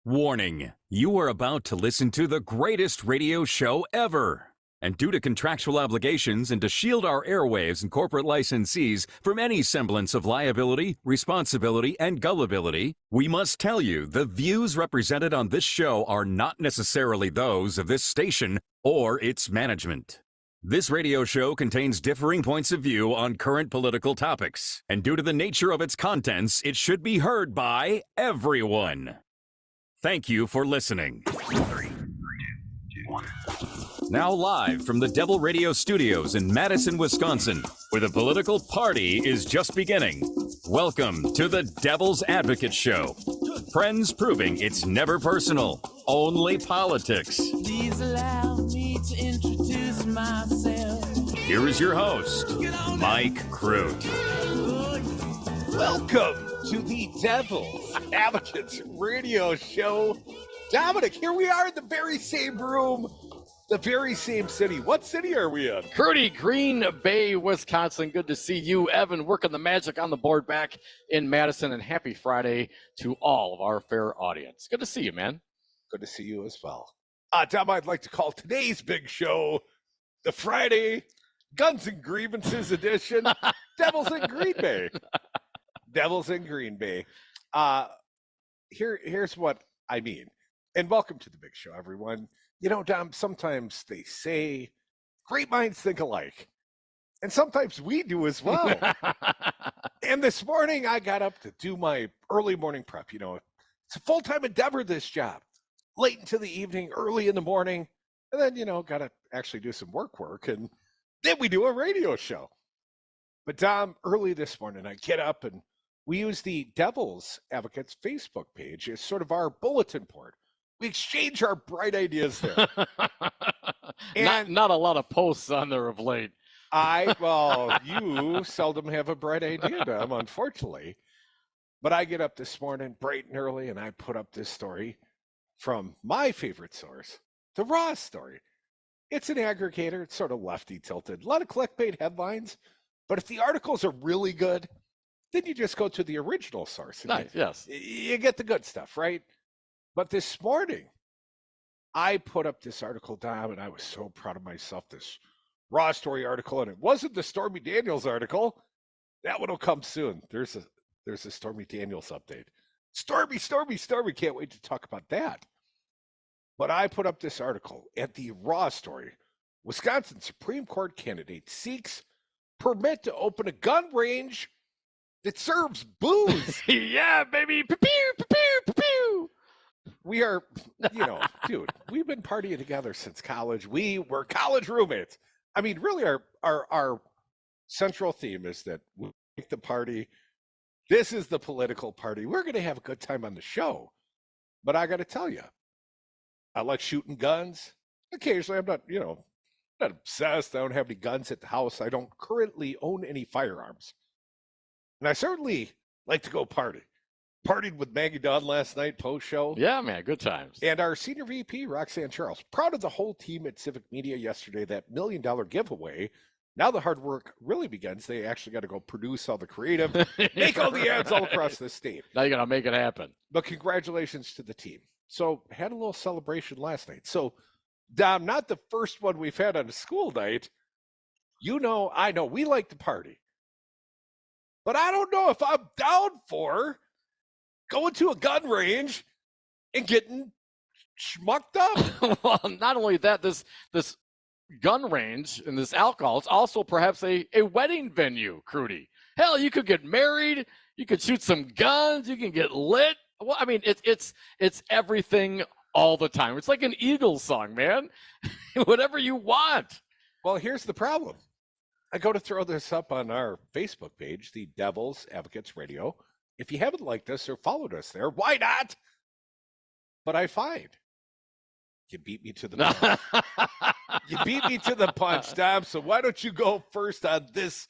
Warning, you are about to listen to the greatest radio show ever. And due to contractual obligations and to shield our airwaves and corporate licensees from any semblance of liability, responsibility, and gullibility, we must tell you the views represented on this show are not necessarily those of this station or its management. This radio show contains differing points of view on current political topics, and due to the nature of its contents, it should be heard by everyone. Thank you for listening. 3, 2, 1. Now live from the Devil Radio Studios in Madison, Wisconsin, where the political party is just beginning. Welcome to the Devil's Advocate Show. Friends proving it's never personal, only politics. Please allow me to introduce myself. Here is your host, Mike Crute. Welcome to the Devil's Advocates Radio Show. Dominic, here we are in the very same room, the very same city. What city are we in? Curdy, Green Bay, Wisconsin. Good to see you, Evan, working the magic on the board back in Madison. And happy Friday to all of our fair audience. Good to see you, man. Good to see you as well. Dom, I'd like to call today's big show the Friday Guns and Grievances edition, Devils in Green Bay. Devils in Green Bay. Here's what I mean. And welcome to the big show, everyone. You know, Dom, sometimes they say great minds think alike. And sometimes we do as well. And this morning I got up to do my early morning prep. You know, it's a full-time endeavor, this job. Late into the evening, early in the morning. And then, you know, got to actually do some work. And then we do a radio show. But Dom, early this morning, I get up and we use the Devil's Advocates Facebook page as sort of our bulletin board. We exchange our bright ideas there. And not a lot of posts on there of late. You seldom have a bright idea, Dom, unfortunately. But I get up this morning bright and early, and I put up this story from my favorite source, the Raw story. It's an aggregator. It's sort of lefty tilted. A lot of clickbait headlines. But if the articles are really good, then you just go to the original source. Nice, yes. You get the good stuff, right? But this morning, I put up this article, Dom, and I was so proud of myself, this Raw story article, and it wasn't the Stormy Daniels article. That one will come soon. There's a Stormy Daniels update. Stormy. Can't wait to talk about that. But I put up this article at the Raw story. Wisconsin Supreme Court candidate seeks permit to open a gun range that serves booze. Yeah, baby. Pew. We are, dude, we've been partying together since college. We were college roommates. I mean, really, our central theme is that we like the party. This is the political party. We're going to have a good time on the show. But I got to tell you, I like shooting guns. Occasionally, I'm not obsessed. I don't have any guns at the house. I don't currently own any firearms. And I certainly like to go party. Partied with Maggie Dunn last night, post-show. Yeah, man, good times. And our senior VP, Roxanne Charles. Proud of the whole team at Civic Media yesterday, that $1 million giveaway. Now the hard work really begins. They actually got to go produce all the creative, make all the ads all across the state. Now you got to make it happen. But congratulations to the team. So had a little celebration last night. So, Dom, not the first one we've had on a school night. I know, we like to party. But I don't know if I'm down for going to a gun range and getting schmucked up. Well, not only that, this gun range and this alcohol, it's also perhaps a wedding venue, Crudy. Hell, you could get married, you could shoot some guns, you can get lit. Well, I mean, it's everything all the time. It's like an Eagles song, man. Whatever you want. Well, here's the problem. I go to throw this up on our Facebook page, the Devil's Advocates Radio. If you haven't liked us or followed us there, why not? But I find you beat me to the punch. You beat me to the punch, Dom. So why don't you go first on this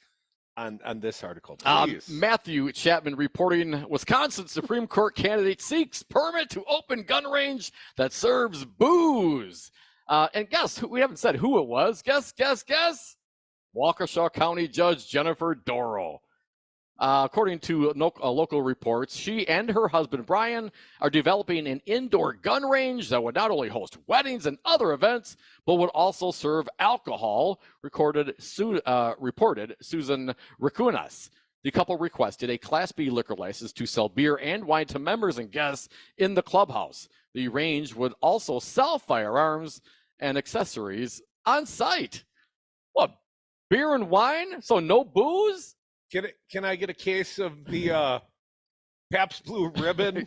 article, please? Matthew Chapman reporting Wisconsin Supreme Court candidate seeks permit to open gun range that serves booze. And guess who? We haven't said who it was. Guess. Waukesha County Judge Jennifer Dorow. According to local reports, she and her husband Brian are developing an indoor gun range that would not only host weddings and other events, but would also serve alcohol. Reported Susan Rakunas. The couple requested a Class B liquor license to sell beer and wine to members and guests in the clubhouse. The range would also sell firearms and accessories on site. What, beer and wine? So no booze? Can I get a case of the Pabst Blue Ribbon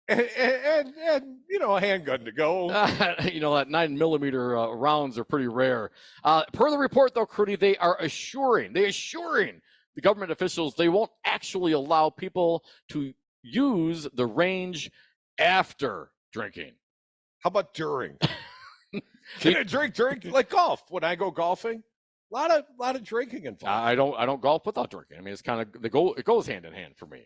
and a handgun to go? That 9mm rounds are pretty rare. Per the report, though, Crudy, they are assuring the government officials they won't actually allow people to use the range after drinking. How about during? Can I drink during, like golf? When I go golfing, a lot of drinking involved. I don't golf without drinking. I mean, it's kind of it goes hand in hand for me.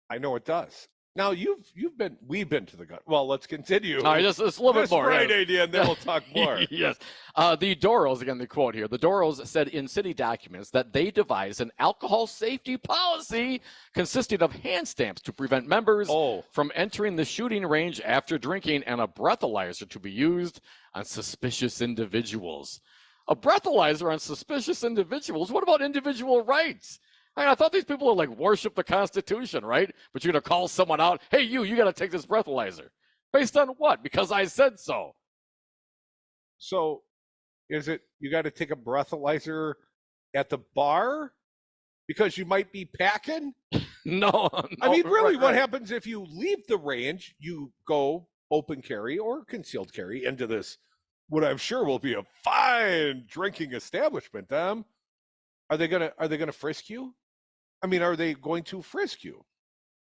I know it does. Now we've been to the gun. Well, let's continue. All right, just a little bit more. Right idea, and then we'll talk more. Yes. The Dorows, again, the quote here, the Dorows said in city documents that they devised an alcohol safety policy consisting of hand stamps to prevent members from entering the shooting range after drinking and a breathalyzer to be used on suspicious individuals. A breathalyzer on suspicious individuals? What about individual rights? I thought these people would worship the Constitution, right? But you're going to call someone out, hey, you got to take this breathalyzer. Based on what? Because I said so. So is it you got to take a breathalyzer at the bar because you might be packing? No. I mean, really, what happens if you leave the range, you go open carry or concealed carry into this, what I'm sure will be a fine drinking establishment, Tom? Are they gonna frisk you? I mean, are they going to frisk you?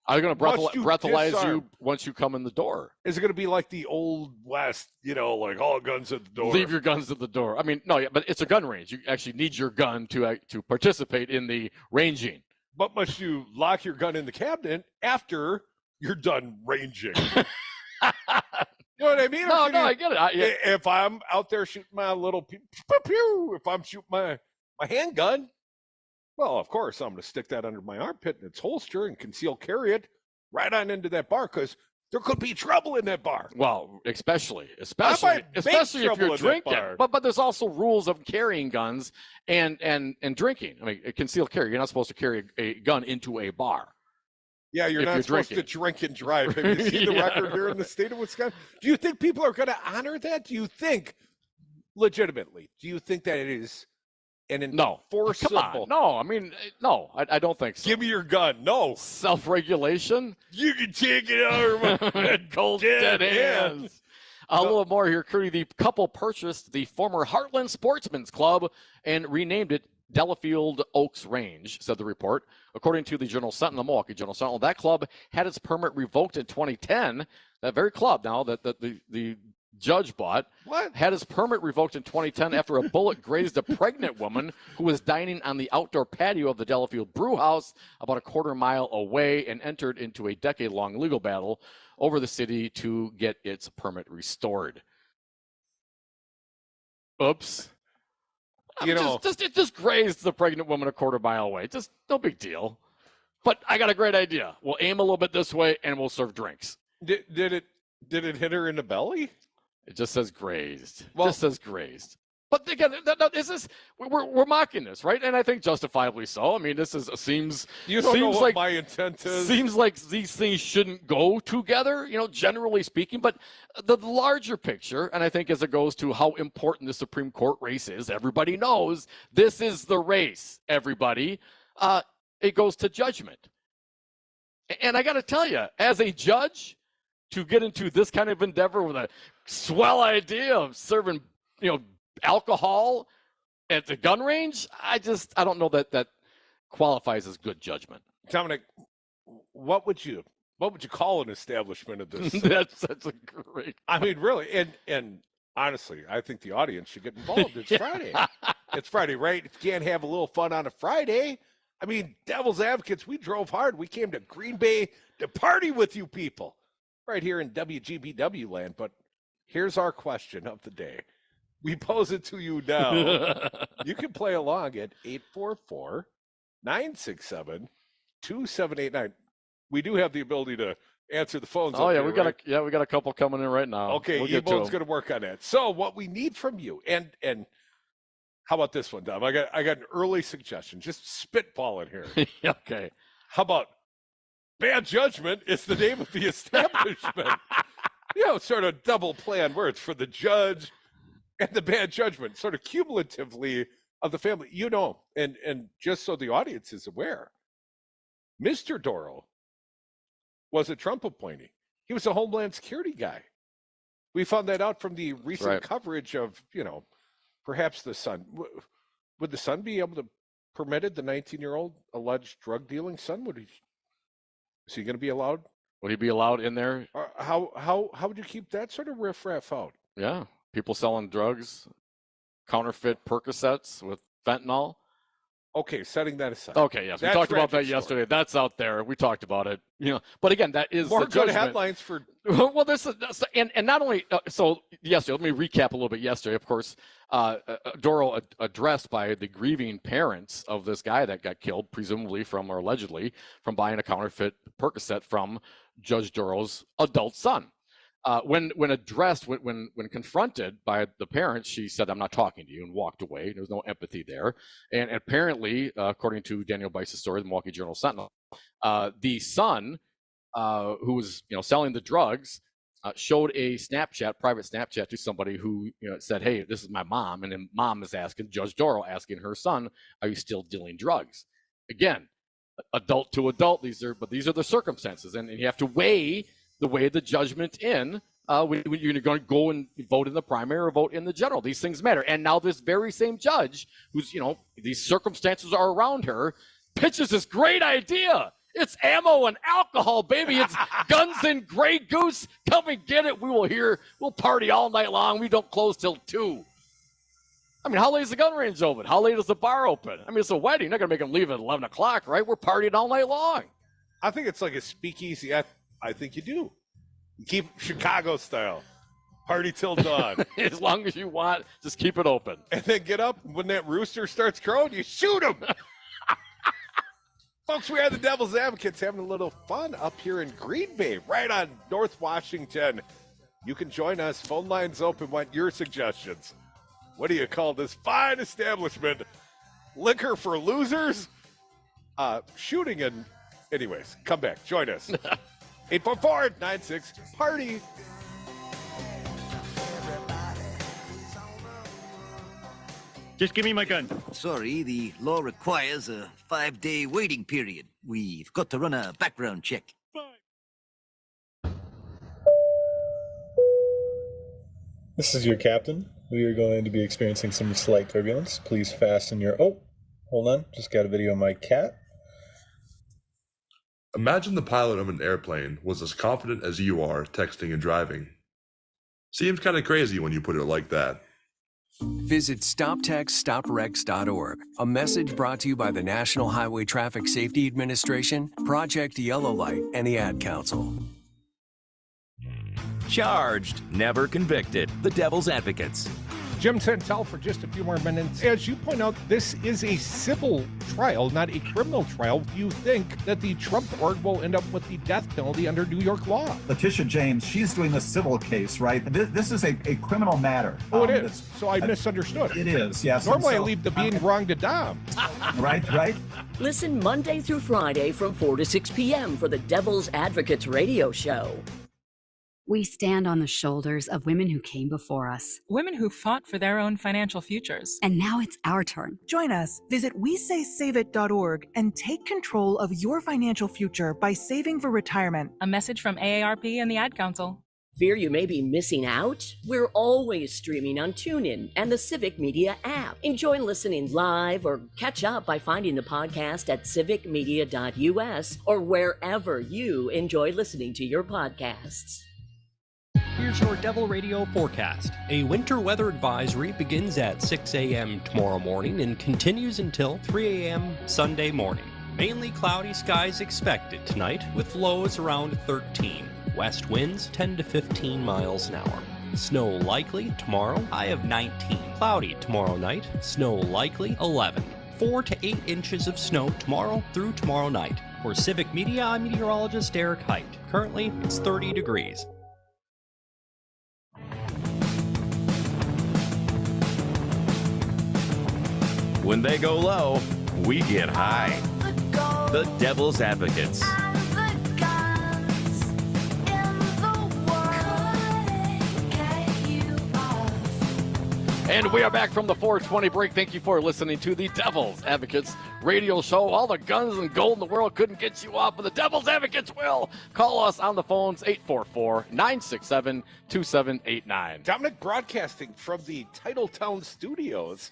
Are they going to breathalyze you once you come in the door? Is it going to be like the old West, like all guns at the door? Leave your guns at the door. I mean, no, but it's a gun range. You actually need your gun to participate in the ranging. But must you lock your gun in the cabinet after you're done ranging? You know what I mean? No, I get it. If I'm out there shooting my little pew, if I'm shooting my handgun, well, of course, I'm going to stick that under my armpit in its holster and conceal carry it right on into that bar because there could be trouble in that bar. Well, especially if you're drinking. But there's also rules of carrying guns and drinking. I mean, concealed carry. You're not supposed to carry a gun into a bar. Yeah, you're not supposed to drink and drive. Have you seen the record here in the state of Wisconsin? Do you think people are going to honor that? Do you think, legitimately, that it is an enforceable? Come on. No, I mean, no, I don't think so. Give me your gun. No. Self-regulation? You can take it out of my cold dead hands. A little more here, Crudy. The couple purchased the former Heartland Sportsman's Club and renamed it Delafield Oaks Range, said the report. According to the the Milwaukee Journal Sentinel, that club had its permit revoked in 2010. That very club now that the judge bought had his permit revoked in 2010 after a bullet grazed a pregnant woman who was dining on the outdoor patio of the Delafield Brew House about a quarter mile away and entered into a decade-long legal battle over the city to get its permit restored. Oops. It just grazed the pregnant woman a quarter mile away. Just no big deal. But I got a great idea. We'll aim a little bit this way and we'll serve drinks. Did it hit her in the belly? It just says grazed. Just says grazed. But again, we're mocking this, right? And I think justifiably so. I mean, seems what my intent is. Seems like these things shouldn't go together, generally speaking. But the larger picture, and I think as it goes to how important the Supreme Court race is, everybody knows this is the race. Everybody, it goes to judgment. And I got to tell you, as a judge, to get into this kind of endeavor with a swell idea of serving, alcohol at the gun range, I don't know that qualifies as good judgment. Dominic, what would you call an establishment of this? That's a great. I mean, really, and honestly, I think the audience should get involved. It's Friday. It's Friday, right? If you can't have a little fun on a Friday, I mean, devil's advocates, we drove hard. We came to Green Bay to party with you people right here in WGBW land. But here's our question of the day. We pose it to you now. You can play along at 967-2789. We do have the ability to answer the phones. Oh, yeah, here, we got right? we got a couple coming in right now. Okay, we'll get to Ebone's 'em. going to work on that. So what we need from you, and how about this one, Dom? I got an early suggestion. Just spitballing here. Okay. How about bad judgment is the name of the establishment? Sort of double play on words for the judge and the bad judgment, sort of cumulatively of the family. And just so the audience is aware, Mr. Dorow was a Trump appointee. He was a Homeland Security guy. We found that out from the recent coverage of, perhaps the son. Would the son be able to permitted the 19-year-old alleged drug dealing son? Is he going to be allowed? Would he be allowed in there? How would you keep that sort of riffraff out? Yeah. People selling drugs, counterfeit Percocets with fentanyl. Okay, setting that aside. Okay, yes. We talked about that yesterday. That's out there. We talked about it. But again, that is more the good judgment. headlines for. Well, and not only so yesterday. Let me recap a little bit. Yesterday, of course, Dorow addressed by the grieving parents of this guy that got killed, presumably from or allegedly from buying a counterfeit Percocet from Judge Dorow's adult son. When addressed, when confronted by the parents, she said, "I'm not talking to you," and walked away. There was no empathy there. And apparently, according to Daniel Bice's story, the Milwaukee Journal Sentinel, the son, who was selling the drugs, showed a private Snapchat to somebody who said, "Hey, this is my mom," and then mom is asking Judge Dorow, asking her son, "Are you still dealing drugs?" Again, adult to adult. These are the circumstances, and you have to weigh the judgment in when you're going to go and vote in the primary or vote in the general. These things matter. And now this very same judge, who's these circumstances are around her, pitches this great idea. It's ammo and alcohol, baby. It's guns and Grey Goose. Come and get it. We'll party all night long. We don't close till 2. I mean, how late is the gun range open? How late is the bar open? I mean, it's a wedding. You're not going to make them leave at 11 o'clock, right? We're partying all night long. I think it's like a speakeasy. I think you do. You keep Chicago style. Party till dawn. As long as you want, just keep it open. And then get up when that rooster starts crowing, you shoot him. Folks, we are the Devil's Advocates having a little fun up here in Green Bay, right on North Washington. You can join us. Phone lines open. Want your suggestions. What do you call this fine establishment? Liquor for losers? Shooting and... Anyways, come back. Join us. 844-96-PARTY. Just give me my gun. Sorry, the law requires a 5-day waiting period. We've got to run a background check. This is your captain. We are going to be experiencing some slight turbulence. Please fasten your... Oh, hold on. Just got a video of my cat. Imagine the pilot of an airplane was as confident as you are texting and driving. Seems kind of crazy when you put it like that. Visit StopTextStopWrecks.org. A message brought to you by the National Highway Traffic Safety Administration, Project Yellow Light, and the Ad Council. Charged, never convicted. The Devil's Advocates. Jim Santel for just a few more minutes. As you point out, this is a civil trial, not a criminal trial. Do you think that the Trump org will end up with the death penalty under New York law? Letitia James, she's doing the civil case, right? This is a criminal matter. Oh, it is. So I misunderstood. It is, yes. Normally I leave the being wrong to Dom. Right. Listen Monday through Friday from 4 to 6 p.m. for the Devil's Advocates radio show. We stand on the shoulders of women who came before us. Women who fought for their own financial futures. And now it's our turn. Join us. Visit WeSaySaveIt.org and take control of your financial future by saving for retirement. A message from AARP and the Ad Council. Fear you may be missing out? We're always streaming on TuneIn and the Civic Media app. Enjoy listening live or catch up by finding the podcast at civicmedia.us or wherever you enjoy listening to your podcasts. Here's your Devil Radio forecast. A winter weather advisory begins at 6 a.m. tomorrow morning and continues until 3 a.m. Sunday morning. Mainly cloudy skies expected tonight with lows around 13. West winds 10 to 15 miles an hour. Snow likely tomorrow, high of 19. Cloudy tomorrow night, snow likely 11. 4 to 8 inches of snow tomorrow through tomorrow night. For Civic Media, I'm meteorologist Eric Height. Currently, it's 30 degrees. When they go low, we get high. The Devil's Advocates. And we are back from the 420 break. Thank you for listening to the Devil's Advocates radio show. All the guns and gold in the world couldn't get you off, but the Devil's Advocates will. Call us on the phones, 844-967-2789. Dominic broadcasting from the Titletown Studios,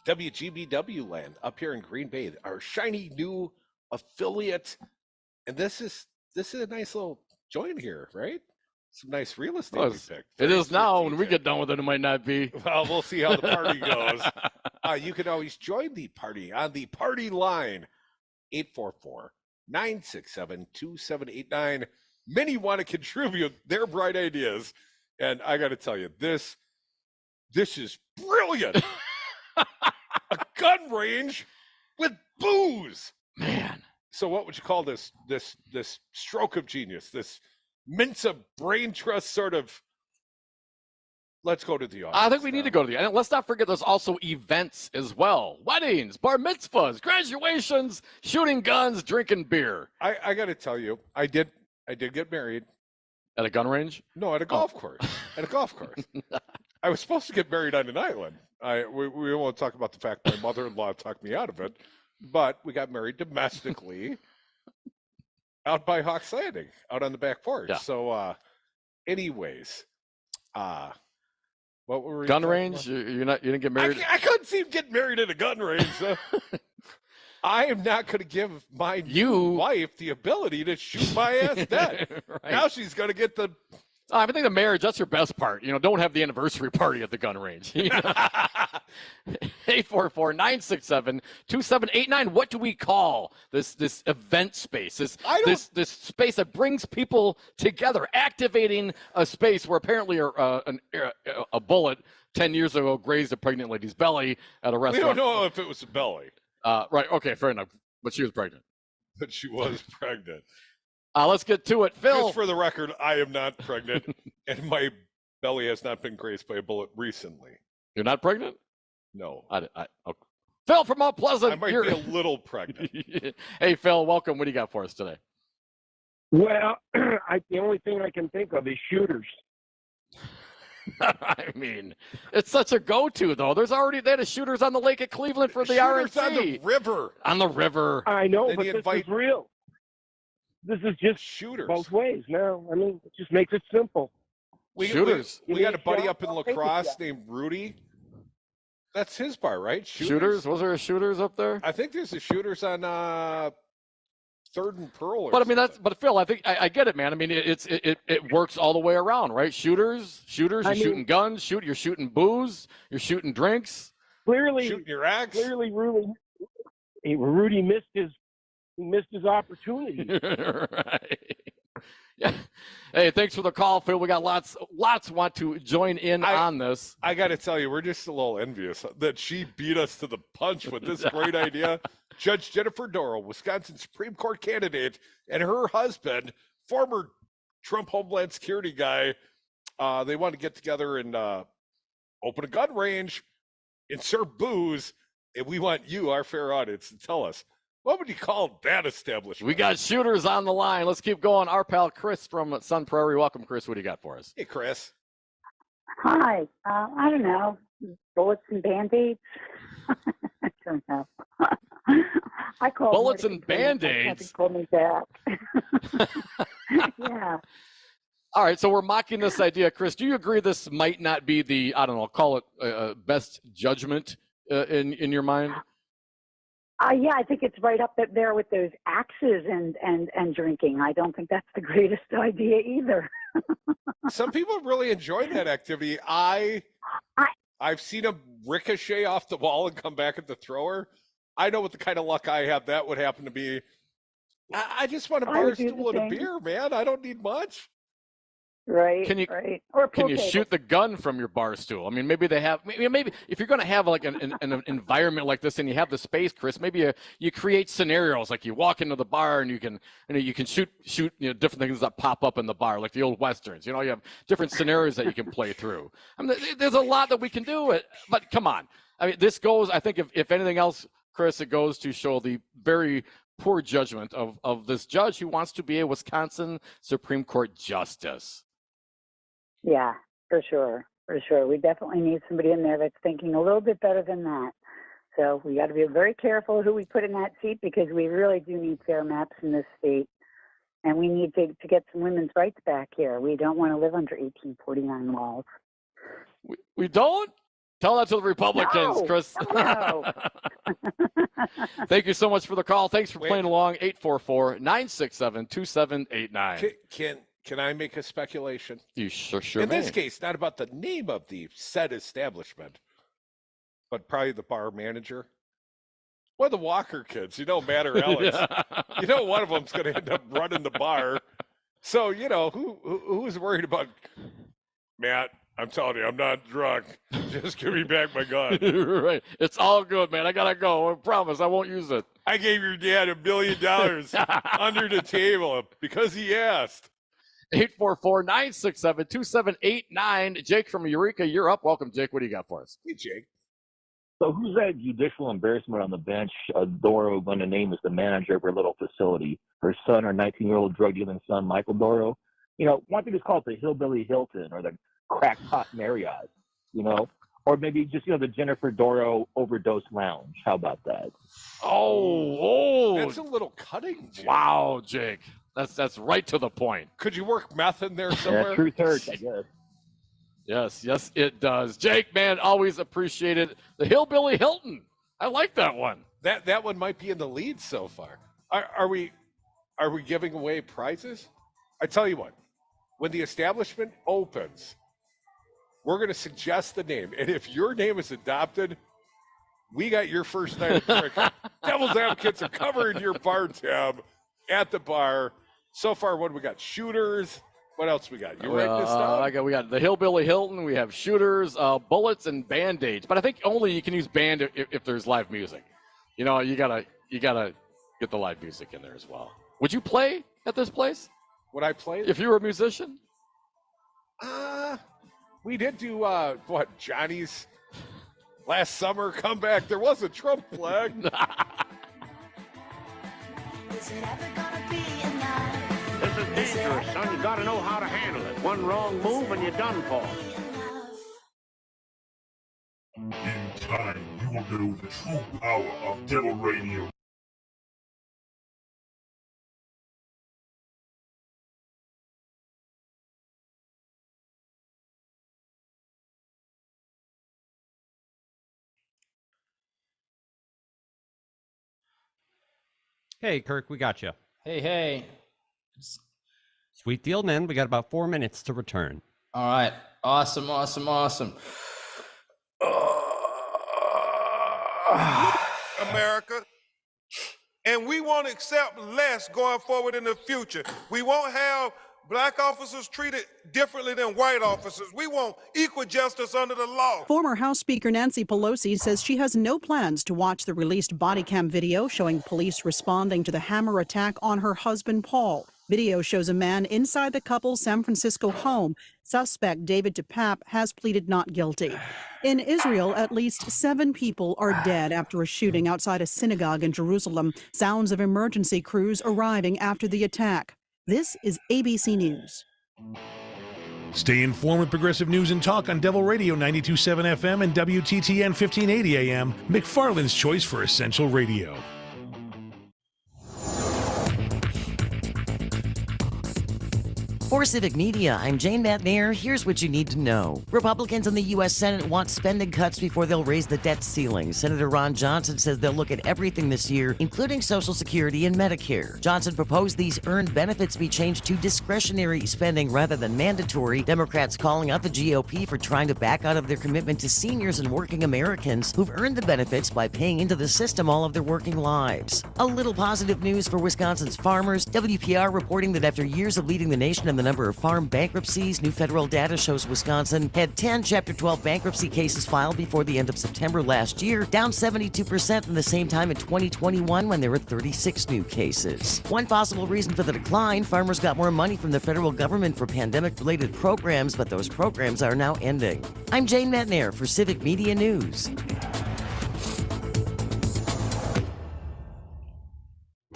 WGBW land up here in Green Bay, our shiny new affiliate. And this is a nice little joint here, right? Some nice real estate we picked. It is now. When we get done with it, it might not be. Well, we'll see how the party goes. You can always join the party on the party line, 844-967-2789. Many want to contribute their bright ideas. And I got to tell you, this is brilliant. A gun range with booze. Man. So what would you call this stroke of genius, this Mensa brain trust sort of? Let's go to the audience. I think we need to go to the, and let's not forget there's also events as well. Weddings, bar mitzvahs, graduations, shooting guns, drinking beer. I got to tell you, I did get married. At a gun range? No, at a golf course. At a golf course. I was supposed to get married on an island. We won't talk about the fact my mother-in-law talked me out of it, but we got married domestically out by Hawks Landing, out on the back porch. Yeah. So, anyways, what were we gun range? You didn't get married? I couldn't see him getting married at a gun range. So I am not going to give my new wife the ability to shoot my ass dead. Right. Now she's going to get the. I think the marriage, that's your best part. Don't have the anniversary party at the gun range. 844-967-2789. What do we call this event space? This space that brings people together, activating a space where apparently a bullet 10 years ago grazed a pregnant lady's belly at a restaurant. We don't know if it was a belly. Right. Okay. Fair enough. But she was pregnant. But she was pregnant. Let's get to it. Phil. Just for the record, I am not pregnant, and my belly has not been grazed by a bullet recently. You're not pregnant? No. Okay. Phil from Mount Pleasant. I might be a little pregnant. Hey, Phil, welcome. What do you got for us today? Well, the only thing I can think of is shooters. I mean, it's such a go-to, though. They had shooters on the lake at Cleveland for the RNC. On the river. On the river. I know, but this is real. This is just shooters both ways. No, I mean, it just makes it simple. Shooters. We got a buddy up in La Crosse named Rudy. That's his bar, right? Shooters? Was there a Shooters up there? I think there's a Shooters on 3rd and Pearl. But I mean, but Phil, I think I get it, man. I mean, it works all the way around, right? Shooters. You're shooting guns. You're shooting booze. You're shooting drinks. Clearly, shooting your axe. Clearly, Rudy missed his opportunity. Right. Yeah. Hey, thanks for the call, Phil. We got lots want to join in on this. I got to tell you, we're just a little envious that she beat us to the punch with this great idea. Judge Jennifer Dorow, Wisconsin Supreme Court candidate, and her husband, former Trump Homeland Security guy, they want to get together and open a gun range and serve booze. And we want you, our fair audience, to tell us, what would you call that establishment? We got shooters on the line. Let's keep going. Our pal Chris from Sun Prairie. Welcome, Chris. What do you got for us? Hey, Chris. Hi. I don't know. Bullets and Band-Aids? I don't know. I call bullets and Band-Aids. Call me back. Yeah. All right, so we're mocking this idea. Chris, do you agree this might not be the, I don't know, call it best judgment in your mind? Yeah, I think it's right up there with those axes and drinking. I don't think that's the greatest idea either. Some people really enjoy that activity. I've seen them ricochet off the wall and come back at the thrower. I know with the kind of luck I have, that would happen to me. I just want a bar stool and a beer, man. I don't need much. Right, Can you right. Or can pool you table. shoot the gun from your bar stool? I mean, maybe they have. Maybe if you're going to have like an environment like this and you have the space, Chris, maybe you create scenarios like you walk into the bar and you can shoot different things that pop up in the bar, like the old westerns. You have different scenarios that you can play through. I mean, there's a lot that we can do. But come on, I mean, this goes. I think if anything else, Chris, it goes to show the very poor judgment of this judge who wants to be a Wisconsin Supreme Court justice. Yeah, for sure. For sure. We definitely need somebody in there that's thinking a little bit better than that. So we got to be very careful who we put in that seat because we really do need fair maps in this state. And we need to get some women's rights back here. We don't want to live under 1849 laws. We don't? Tell that to the Republicans, No, Chris. No. Thank you so much for the call. Thanks for playing along. 844-967-2789. Can I make a speculation? You sure In may. this case, not about the name of the said establishment, but probably the bar manager. One of the Walker kids, Matt or Alex. One of them's going to end up running the bar. So, who's worried about Matt? I'm telling you, I'm not drunk. Just give me back my gun. Right. It's all good, man. I got to go. I promise I won't use it. I gave your dad $1 billion under the table because he asked. 844-967-2789. Jake from Eureka, you're up. Welcome, Jake. What do you got for us? Hey, Jake. So who's that judicial embarrassment on the bench? Dorow going to name as the manager of her little facility. Her son, her 19-year-old drug-dealing son, Michael Dorow. Why don't they just call it the Hillbilly Hilton or the Crackpot Marriott, Or maybe just, the Jennifer Dorow Overdose Lounge. How about that? Oh. That's a little cutting, Jake. Wow, Jake. That's right to the point. Could you work meth in there somewhere? Yeah, truth hurts, I guess. Yes, it does. Jake, man, always appreciate it. The Hillbilly Hilton. I like that one. That one might be in the lead so far. Are we giving away prizes? I tell you what, when the establishment opens, we're going to suggest the name. And if your name is adopted, we got your first night of cricket. Devil's Advocates are covering your bar tab at the bar. So far, what do we got? Shooters. What else we got? You writing this down? We got the Hillbilly Hilton. We have shooters, bullets, and Band-Aids. But I think only you can use band if there's live music. You gotta get the live music in there as well. Would you play at this place? Would I play? If you were a musician? We did do Johnny's last summer comeback. There was a Trump flag. Is it ever gonna be enough? This is dangerous, son. You gotta know how to handle it. One wrong move and you're done for. In time, you will know the true power of Devil Radio. Hey, Kirk, we got you. Hey. Sweet deal, man. We got about 4 minutes to return. All right. Awesome. America. And we won't accept less going forward in the future. We won't have black officers treated differently than white officers. We want equal justice under the law. Former House Speaker Nancy Pelosi says she has no plans to watch the released body cam video showing police responding to the hammer attack on her husband, Paul. Video shows a man inside the couple's San Francisco home. Suspect David DePape has pleaded not guilty. In Israel, at least 7 people are dead after a shooting outside a synagogue in Jerusalem. Sounds of emergency crews arriving after the attack. This is ABC News. Stay informed with progressive news and talk on Devil Radio 92.7 FM and WTTN 1580 AM, McFarland's choice for essential radio. For Civic Media, I'm Jane McNair. Here's what you need to know. Republicans in the U.S. Senate want spending cuts before they'll raise the debt ceiling. Senator Ron Johnson says they'll look at everything this year, including Social Security and Medicare. Johnson proposed these earned benefits be changed to discretionary spending rather than mandatory. Democrats calling out the GOP for trying to back out of their commitment to seniors and working Americans who've earned the benefits by paying into the system all of their working lives. A little positive news for Wisconsin's farmers. WPR reporting that after years of leading the nation in the number number of farm bankruptcies. New federal data shows Wisconsin had 10 Chapter 12 bankruptcy cases filed before the end of September last year, down 72% from the same time in 2021 when there were 36 new cases. One possible reason for the decline, farmers got more money from the federal government for pandemic-related programs, but those programs are now ending. I'm Jane Metnair for Civic Media News.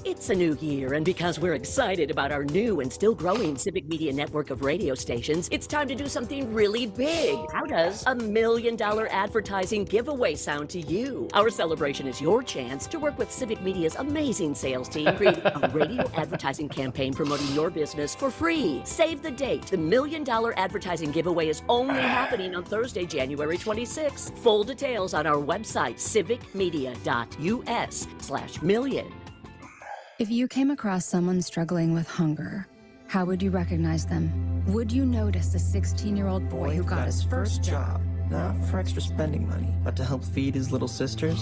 It's a new year, and because we're excited about our new and still growing Civic Media network of radio stations, it's time to do something really big. How does a $1 million advertising giveaway sound to you? Our celebration is your chance to work with Civic Media's amazing sales team, creating a radio advertising campaign promoting your business for free. Save the date. The $1 million advertising giveaway is only happening on Thursday, January 26th. Full details on our website, civicmedia.us/million. If you came across someone struggling with hunger, how would you recognize them? Would you notice a 16-year-old boy who got his first job, not for extra spending money, but to help feed his little sisters?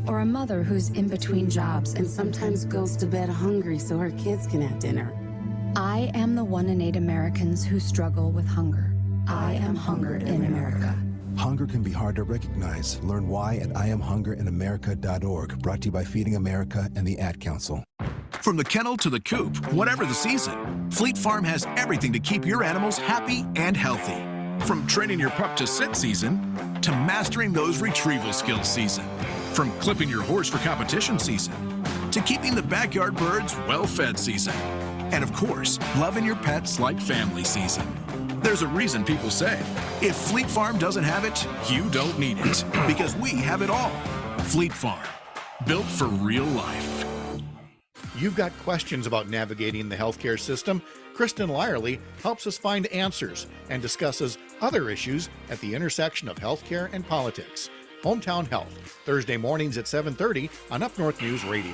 or a mother who's in between jobs and sometimes goes to bed hungry so her kids can have dinner? I am the 1 in 8 Americans who struggle with hunger. I am hungered in America. Hunger can be hard to recognize. Learn why at IamHungeredInAmerica.org. Brought to you by Feeding America and the Ad Council. From the kennel to the coop, whatever the season, Fleet Farm has everything to keep your animals happy and healthy. From training your pup to sit season, to mastering those retrieval skills season. From clipping your horse for competition season, to keeping the backyard birds well-fed season. And of course, loving your pets like family season. There's a reason people say, if Fleet Farm doesn't have it, you don't need it. Because we have it all. Fleet Farm, built for real life. You've got questions about navigating the healthcare system? Kristen Lyerly helps us find answers and discusses other issues at the intersection of healthcare and politics. Hometown Health, Thursday mornings at 7:30 on Up North News Radio.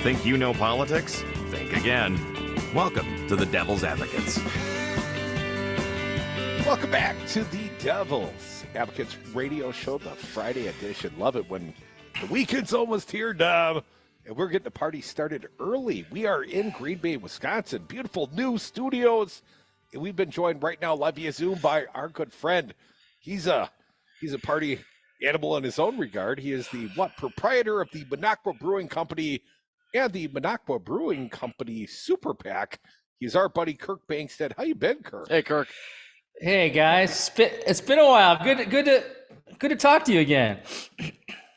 Think you know politics? Think again. Welcome to the Devil's Advocates. Welcome back to the Devil's Advocates radio show, the Friday edition. Love it when the weekend's almost here, Dom, and we're getting the party started early. We are in Green Bay, Wisconsin. Beautiful new studios, and we've been joined right now live via Zoom by our good friend. He's a party animal in his own regard. He is the proprietor of the Minocqua Brewing Company and the Minocqua Brewing Company Super PAC. He's our buddy Kirk Bankstaad. How you been, Kirk? Hey, Kirk. Hey, guys. It's been a while. Good to talk to you again.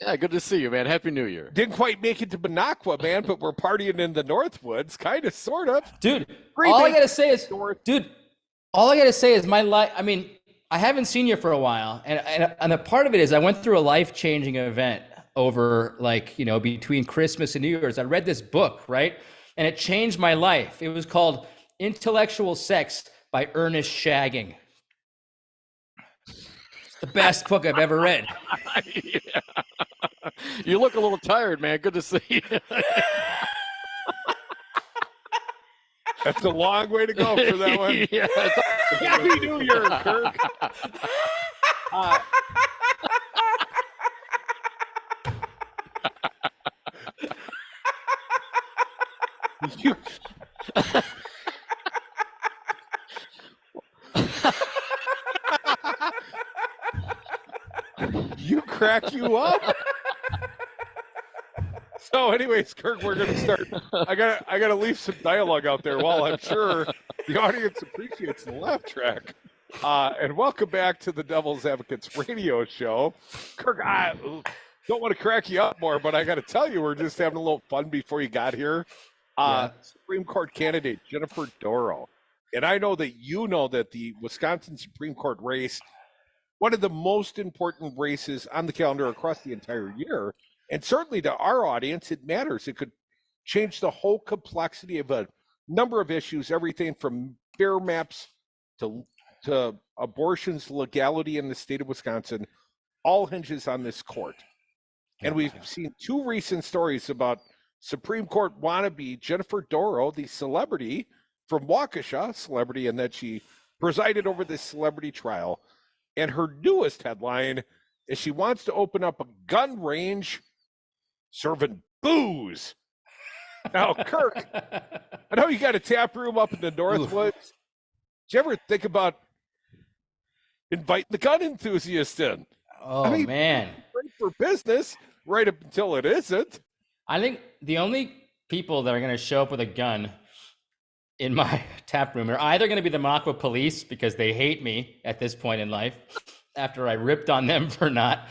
Yeah, good to see you, man. Happy New Year. Didn't quite make it to Minocqua, man, but we're partying in the Northwoods, kind of, sort of. Dude, all I gotta say is my life. I mean, I haven't seen you for a while, and a part of it is I went through a life-changing event over, between Christmas and New Year's. I read this book, right? And it changed my life. It was called Intellectual Sex by Ernest Shagging. It's the best book I've ever read. Yeah. You look a little tired, man. Good to see you. That's a long way to go for that one. Yeah. Happy New Year, Kirk. You crack you up. So anyways, Kirk, we're going to start. I gotta leave some dialogue out there while I'm sure the audience appreciates the laugh track. And welcome back to the Devil's Advocates radio show. Kirk, I don't want to crack you up more, but I got to tell you, we're just having a little fun before you got here. Supreme Court candidate Jennifer Dorow. And I know that you know that the Wisconsin Supreme Court race, one of the most important races on the calendar across the entire year. And certainly to our audience, it matters. It could change the whole complexity of a number of issues, everything from fair maps to abortion's legality in the state of Wisconsin, all hinges on this court. And we've seen two recent stories about Supreme Court wannabe Jennifer Dorow, the celebrity from Waukesha, celebrity in that she presided over this celebrity trial, and her newest headline is she wants to open up a gun range serving booze. Now, Kirk, I know you got a tap room up in the Northwoods. Did you ever think about inviting the gun enthusiast in? Oh, man. Great for business, right up until it isn't. I think the only people that are going to show up with a gun in my tap room are either going to be the Minocqua police because they hate me at this point in life after I ripped on them for not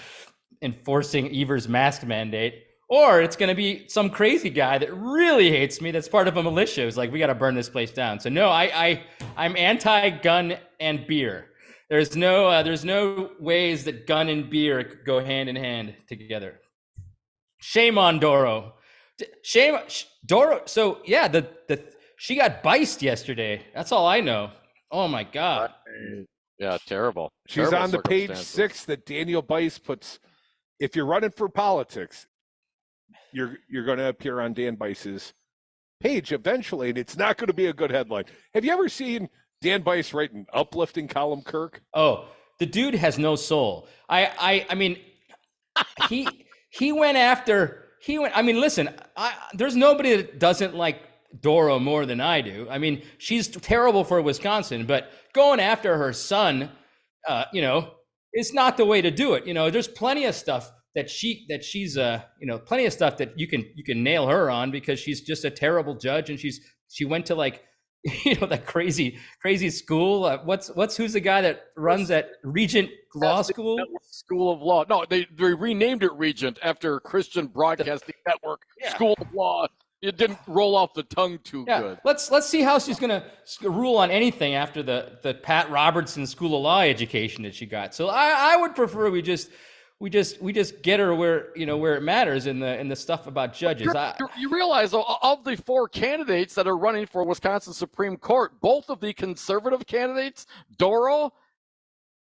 enforcing Evers' mask mandate, or it's going to be some crazy guy that really hates me that's part of a militia who's like, we got to burn this place down. So no, I'm anti-gun and beer. There's no ways that gun and beer go hand in hand together. Shame on Dorow. Dorow. So yeah, she got biced yesterday. That's all I know. Oh my God. Yeah, terrible. She's Terrible on the page circumstances. 6 that Daniel Bice puts. If you're running for politics, you're going to appear on Dan Bice's page eventually, and it's not going to be a good headline. Have you ever seen Dan Bice write an uplifting column, Kirk? Oh, the dude has no soul. I mean, he went after. I mean, listen. There's nobody that doesn't like Dorow more than I do. I mean, she's terrible for Wisconsin, but going after her son, it's not the way to do it. There's plenty of stuff that she's plenty of stuff that you can nail her on because she's just a terrible judge, and she went to like, that crazy school. Who's the guy that runs that Regent Law School? School of Law. No, they renamed it Regent after Christian Broadcasting Network School of Law. It didn't roll off the tongue too good. Let's see how she's gonna rule on anything after the Pat Robertson School of Law education that she got. So I would prefer we just get her where it matters in the stuff about judges. You realize, though, of the 4 candidates that are running for Wisconsin Supreme Court, both of the conservative candidates, Dorow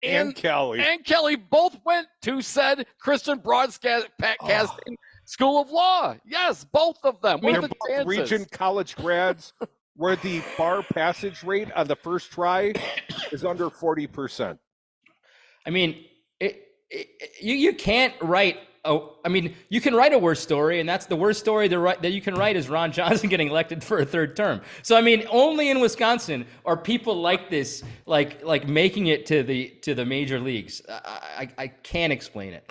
and Kelly, both went to said Christian Broadcasting School of Law. Yes, both of them. They're both Regent college grads where the bar passage rate on the first try is under 40%. I mean, you can't write. You can write a worse story, and that's the worst story that you can write is Ron Johnson getting elected for a 3rd term. So I mean, only in Wisconsin are people like this, like making it to the major leagues. I can't explain it.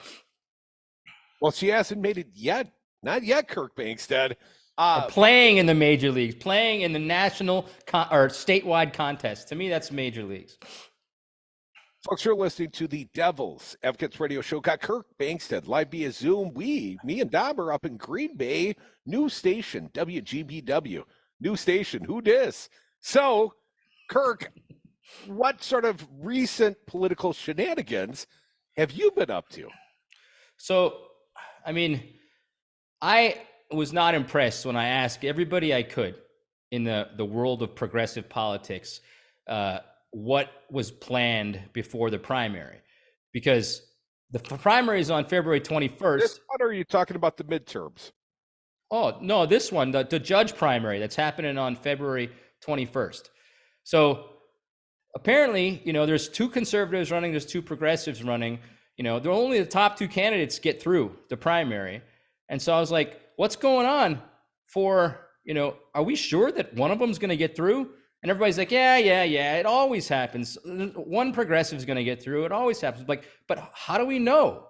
Well, she hasn't made it yet. Not yet, Kirk Bankstaad. Playing in the major leagues, playing in the national or statewide contest. To me, that's major leagues. Folks, you're listening to the Devils Advocates Radio Show. Got Kirk Bankstaad live via Zoom. Me and Dom are up in Green Bay. New station, WGBW. New station, who dis? So, Kirk, what sort of recent political shenanigans have you been up to? So, I mean, I was not impressed when I asked everybody I could in the world of progressive politics what was planned before the primary, because the primary is on February 21st. This one, or are you talking about the midterms? Oh, no, this one, the judge primary that's happening on February 21st. So apparently, there's 2 conservatives running, there's 2 progressives running. They're only the top 2 candidates get through the primary. And so I was like, what's going on are we sure that one of them is going to get through? And everybody's like, yeah, it always happens. One progressive is going to get through. It always happens. Like, but how do we know?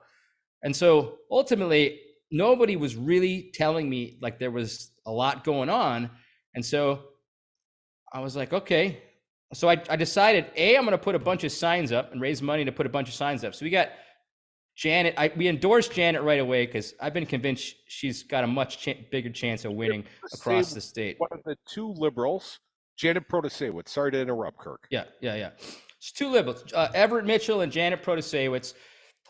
And so ultimately, nobody was really telling me like there was a lot going on. And so I was like, okay. So I decided, I'm going to put a bunch of signs up and raise money to put a bunch of signs up. So we got Janet. We endorsed Janet right away because I've been convinced she's got a much bigger chance of winning across the state. One of the 2 liberals, Janet Protasewicz. Sorry to interrupt, Kirk. Yeah. It's 2 liberals, Everett Mitchell and Janet Protasewicz.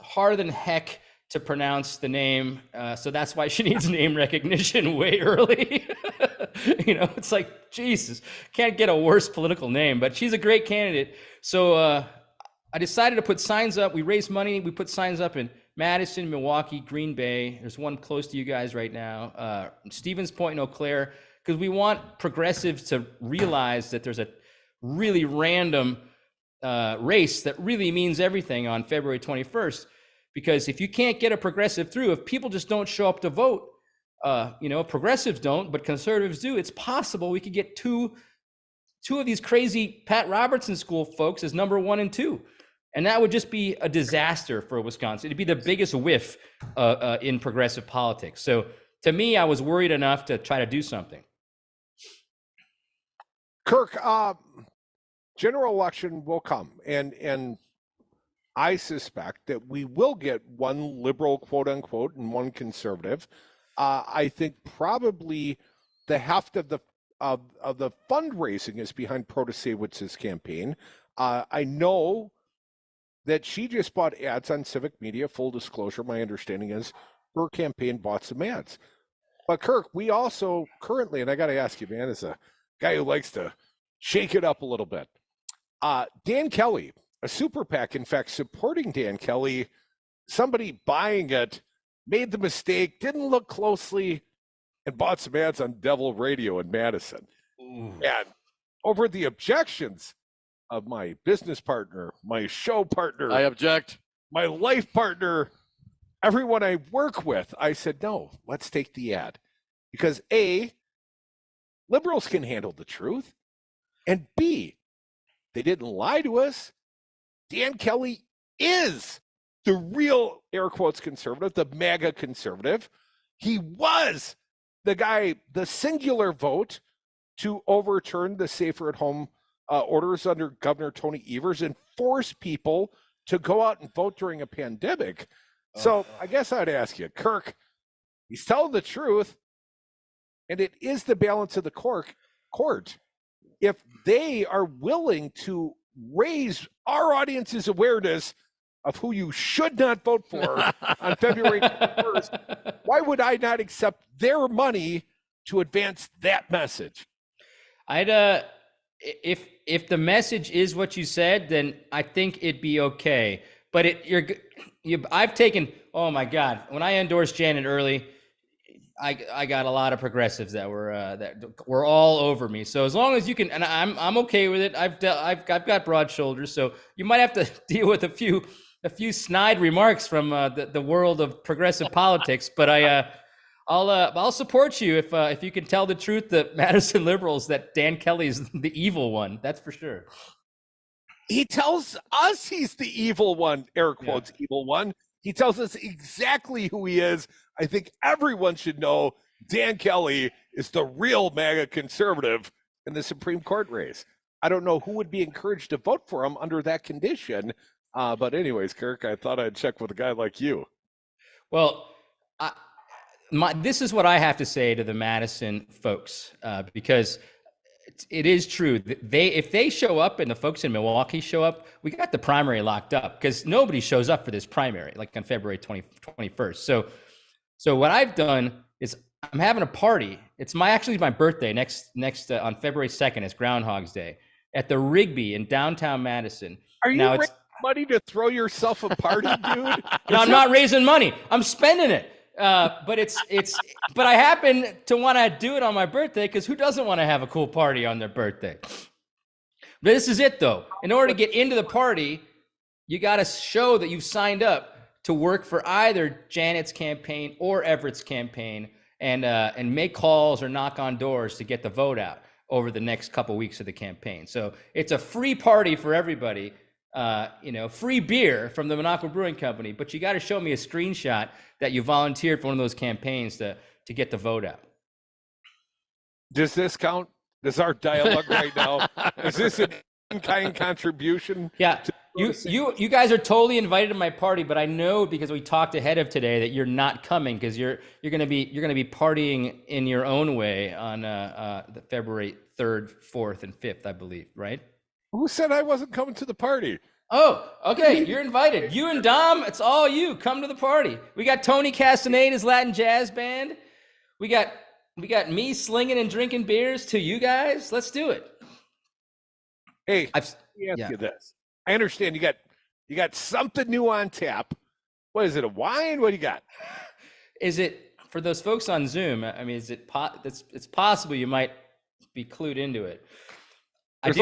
Harder than heck to pronounce the name, so that's why she needs name recognition way early. It's like, Jesus, can't get a worse political name, but she's a great candidate. So I decided to put signs up. We raised money. We put signs up in Madison, Milwaukee, Green Bay. There's one close to you guys right now, Stevens Point and Eau Claire, because we want progressives to realize that there's a really random race that really means everything on February 21st. Because if you can't get a progressive through, if people just don't show up to vote, progressives don't, but conservatives do, it's possible we could get two of these crazy Pat Robertson School folks as number 1 and 2. And that would just be a disaster for Wisconsin. It'd be the biggest whiff in progressive politics. So to me, I was worried enough to try to do something. Kirk, general election will come, and I suspect that we will get one liberal, quote unquote, and one conservative. I think probably the heft of the fundraising is behind Protasewicz's campaign. I know that she just bought ads on civic media. Full disclosure, my understanding is her campaign bought some ads. But Kirk, we also currently, and I got to ask you, man, as a guy who likes to shake it up a little bit, Dan Kelly, a super PAC, in fact, supporting Dan Kelly, somebody buying it, made the mistake, didn't look closely, and bought some ads on Devil Radio in Madison. Ooh. And over the objections of my business partner, my show partner, I object, my life partner, everyone I work with, I said, no, let's take the ad. Because A, liberals can handle the truth, and B, they didn't lie to us. Dan Kelly is the real, air quotes, conservative, the MAGA conservative. He was the guy, the singular vote to overturn the safer at home orders under Governor Tony Evers and force people to go out and vote during a pandemic. So I guess I'd ask you, Kirk, he's telling the truth, and it is the balance of the court. If they are willing to raise our audience's awareness of who you should not vote for on February 1st, why would I not accept their money to advance that message? I'd if the message is what you said, then I think it'd be okay. But I've taken, oh my God, when I endorsed Janet Early, I got a lot of progressives that were all over me. So as long as you can, and I'm okay with it. I've got broad shoulders, so you might have to deal with a few snide remarks from the world of progressive politics. But I'll support you if you can tell the truth that Madison liberals that Dan Kelly is the evil one. That's for sure. He tells us he's the evil one, air quotes, evil one. He tells us exactly who he is. I think everyone should know Dan Kelly is the real MAGA conservative in the Supreme Court race. I don't know who would be encouraged to vote for him under that condition. But anyways, Kirk, I thought I'd check with a guy like you. Well, this is what I have to say to the Madison folks, because it is true. If they show up and the folks in Milwaukee show up, we got the primary locked up because nobody shows up for this primary, like on February 21st. So what I've done is I'm having a party. It's actually my birthday next on February 2nd. It's Groundhog's Day at the Rigby in downtown Madison. Are you raising money to throw yourself a party, dude? No, I'm not raising money. I'm spending it. But but I happen to want to do it on my birthday because who doesn't want to have a cool party on their birthday? But this is it though. In order to get into the party, you got to show that you've signed up to work for either Janet's campaign or Everett's campaign and make calls or knock on doors to get the vote out over the next couple weeks of the campaign. So it's a free party for everybody. Free beer from the Minocqua Brewing Company, but you got to show me a screenshot that you volunteered for one of those campaigns to get the vote out. Does this count? Does our dialogue right now, is this an in-kind contribution? Yeah, you guys are totally invited to my party, but I know because we talked ahead of today that you're not coming because you're gonna be partying in your own way on the February 3rd, 4th, and 5th, I believe, right? Who said I wasn't coming to the party? Oh, okay. You're invited. You and Dom, it's all you. Come to the party. We got Tony Castaneda's Latin Jazz Band. We got me slinging and drinking beers to you guys. Let's do it. Hey, let me ask you this. I understand you got something new on tap. What is it? A wine? What do you got? Is it for those folks on Zoom? I mean, it's possible you might be clued into it. There's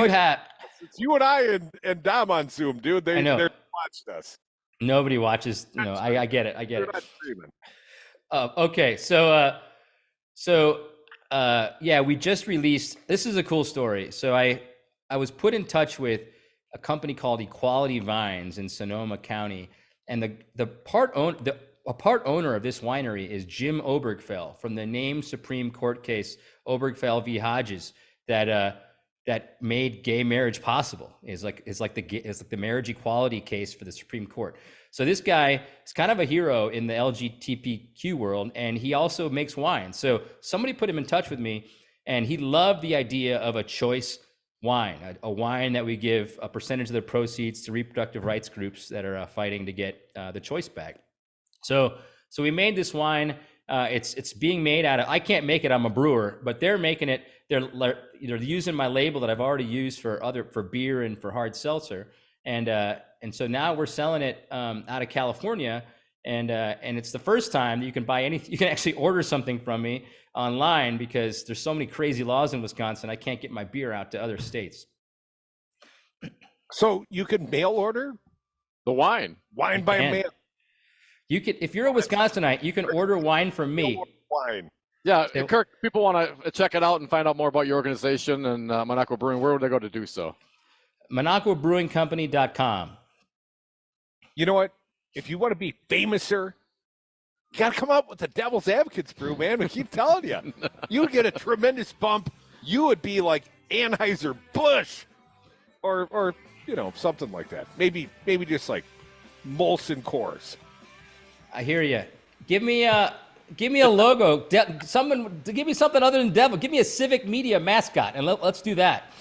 It's you and I and Dom on Zoom, dude. I know. They're watching us. Nobody watches. No, I get it. I get They're it. not streaming. Okay, yeah, we just released. This is a cool story. So I was put in touch with a company called Equality Vines in Sonoma County, and a part owner of this winery is Jim Obergfell from the named Supreme Court case Obergfell v. Hodges that made gay marriage possible. It's like the marriage equality case for the Supreme Court. So this guy is kind of a hero in the LGBTQ world, and he also makes wine. So somebody put him in touch with me, and he loved the idea of a choice wine, a wine that we give a percentage of the proceeds to reproductive rights groups that are fighting to get the choice back. So we made this wine. It's being made out of, I can't make it, I'm a brewer, but they're making it. They're using my label that I've already used for beer and for hard seltzer. And so now we're selling it out of California, and it's the first time that you can buy anything. You can actually order something from me online because there's so many crazy laws in Wisconsin. I can't get my beer out to other states. So you can mail order the wine by mail. You could, if you're a Wisconsinite, you can order wine from me. Wine. Yeah, Kirk, people want to check it out and find out more about your organization and Minocqua Brewing. Where would they go to do so? MinocquaBrewingCompany.com. You know what? If you want to be famouser, you got to come up with the Devil's Advocates brew, man. We keep telling you. You would get a tremendous bump. You would be like Anheuser-Busch or something like that. Maybe just like Molson Coors. I hear you. Give me a logo. Give me something other than Devil. Give me a Civic Media mascot, and let's do that.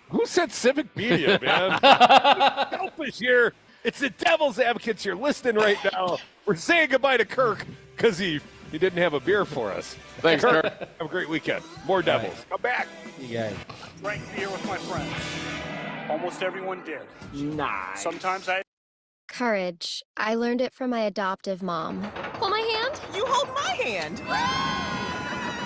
Who said Civic Media, man? Selfish here. It's the Devil's Advocates. You're listening right now. We're saying goodbye to Kirk because he didn't have a beer for us. Thanks, Kirk. Have a great weekend. More Devils. Come back. You guys. Drank beer with my friends. Almost everyone did. Nice. Sometimes I... Courage. I learned it from my adoptive mom. Hold my hand. You hold my hand.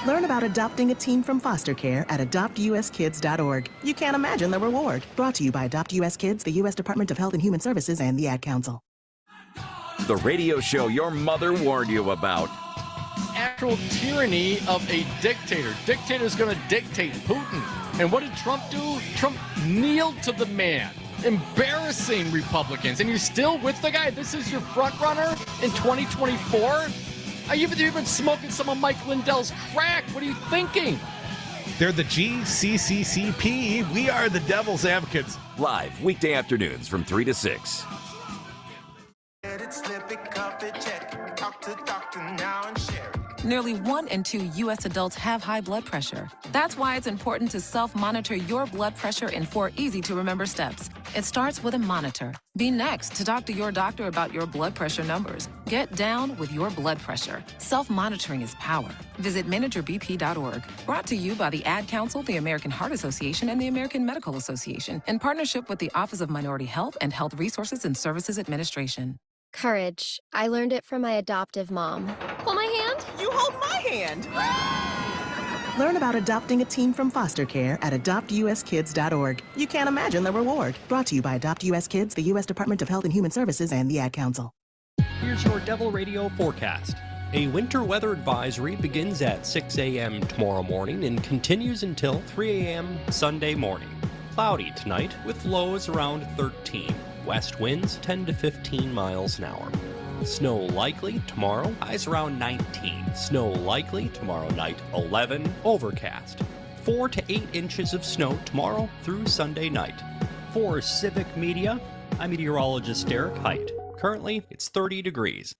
Learn about adopting a teen from foster care at adoptuskids.org. You can't imagine the reward. Brought to you by Adopt US Kids, the U.S. Department of Health and Human Services, and the Ad Council. The radio show your mother warned you about. Actual tyranny of a dictator. Dictator's going to dictate Putin. And what did Trump do? Trump kneeled to the man. Embarrassing Republicans. And you're still with the guy? This is your front runner in 2024? You've been smoking some of Mike Lindell's crack. What are you thinking? They're the GCCCP. We are the Devil's Advocates. Live weekday afternoons from 3 to 6. Nearly 1 in 2 U.S. adults have high blood pressure. That's why it's important to self-monitor your blood pressure in 4 easy-to-remember steps. It starts with a monitor. Be next to talk to your doctor about your blood pressure numbers. Get down with your blood pressure. Self-monitoring is power. Visit managerbp.org. Brought to you by the Ad Council, the American Heart Association, and the American Medical Association, in partnership with the Office of Minority Health and Health Resources and Services Administration. Courage. I learned it from my adoptive mom. Hold my hand. You hold my hand. Learn about adopting a teen from foster care at adoptuskids.org. You can't imagine the reward. Brought to you by Adopt US Kids, the U.S. Department of Health and Human Services, and the Ad Council. Here's your Devil Radio forecast. A winter weather advisory begins at 6 a.m. tomorrow morning and continues until 3 a.m. Sunday morning. Cloudy tonight with lows around 13. West winds 10 to 15 miles an hour. Snow likely tomorrow, highs around 19. Snow likely tomorrow night, 11. Overcast. 4 to 8 inches of snow tomorrow through Sunday night. For Civic Media, I'm meteorologist Derek Height. Currently, it's 30 degrees.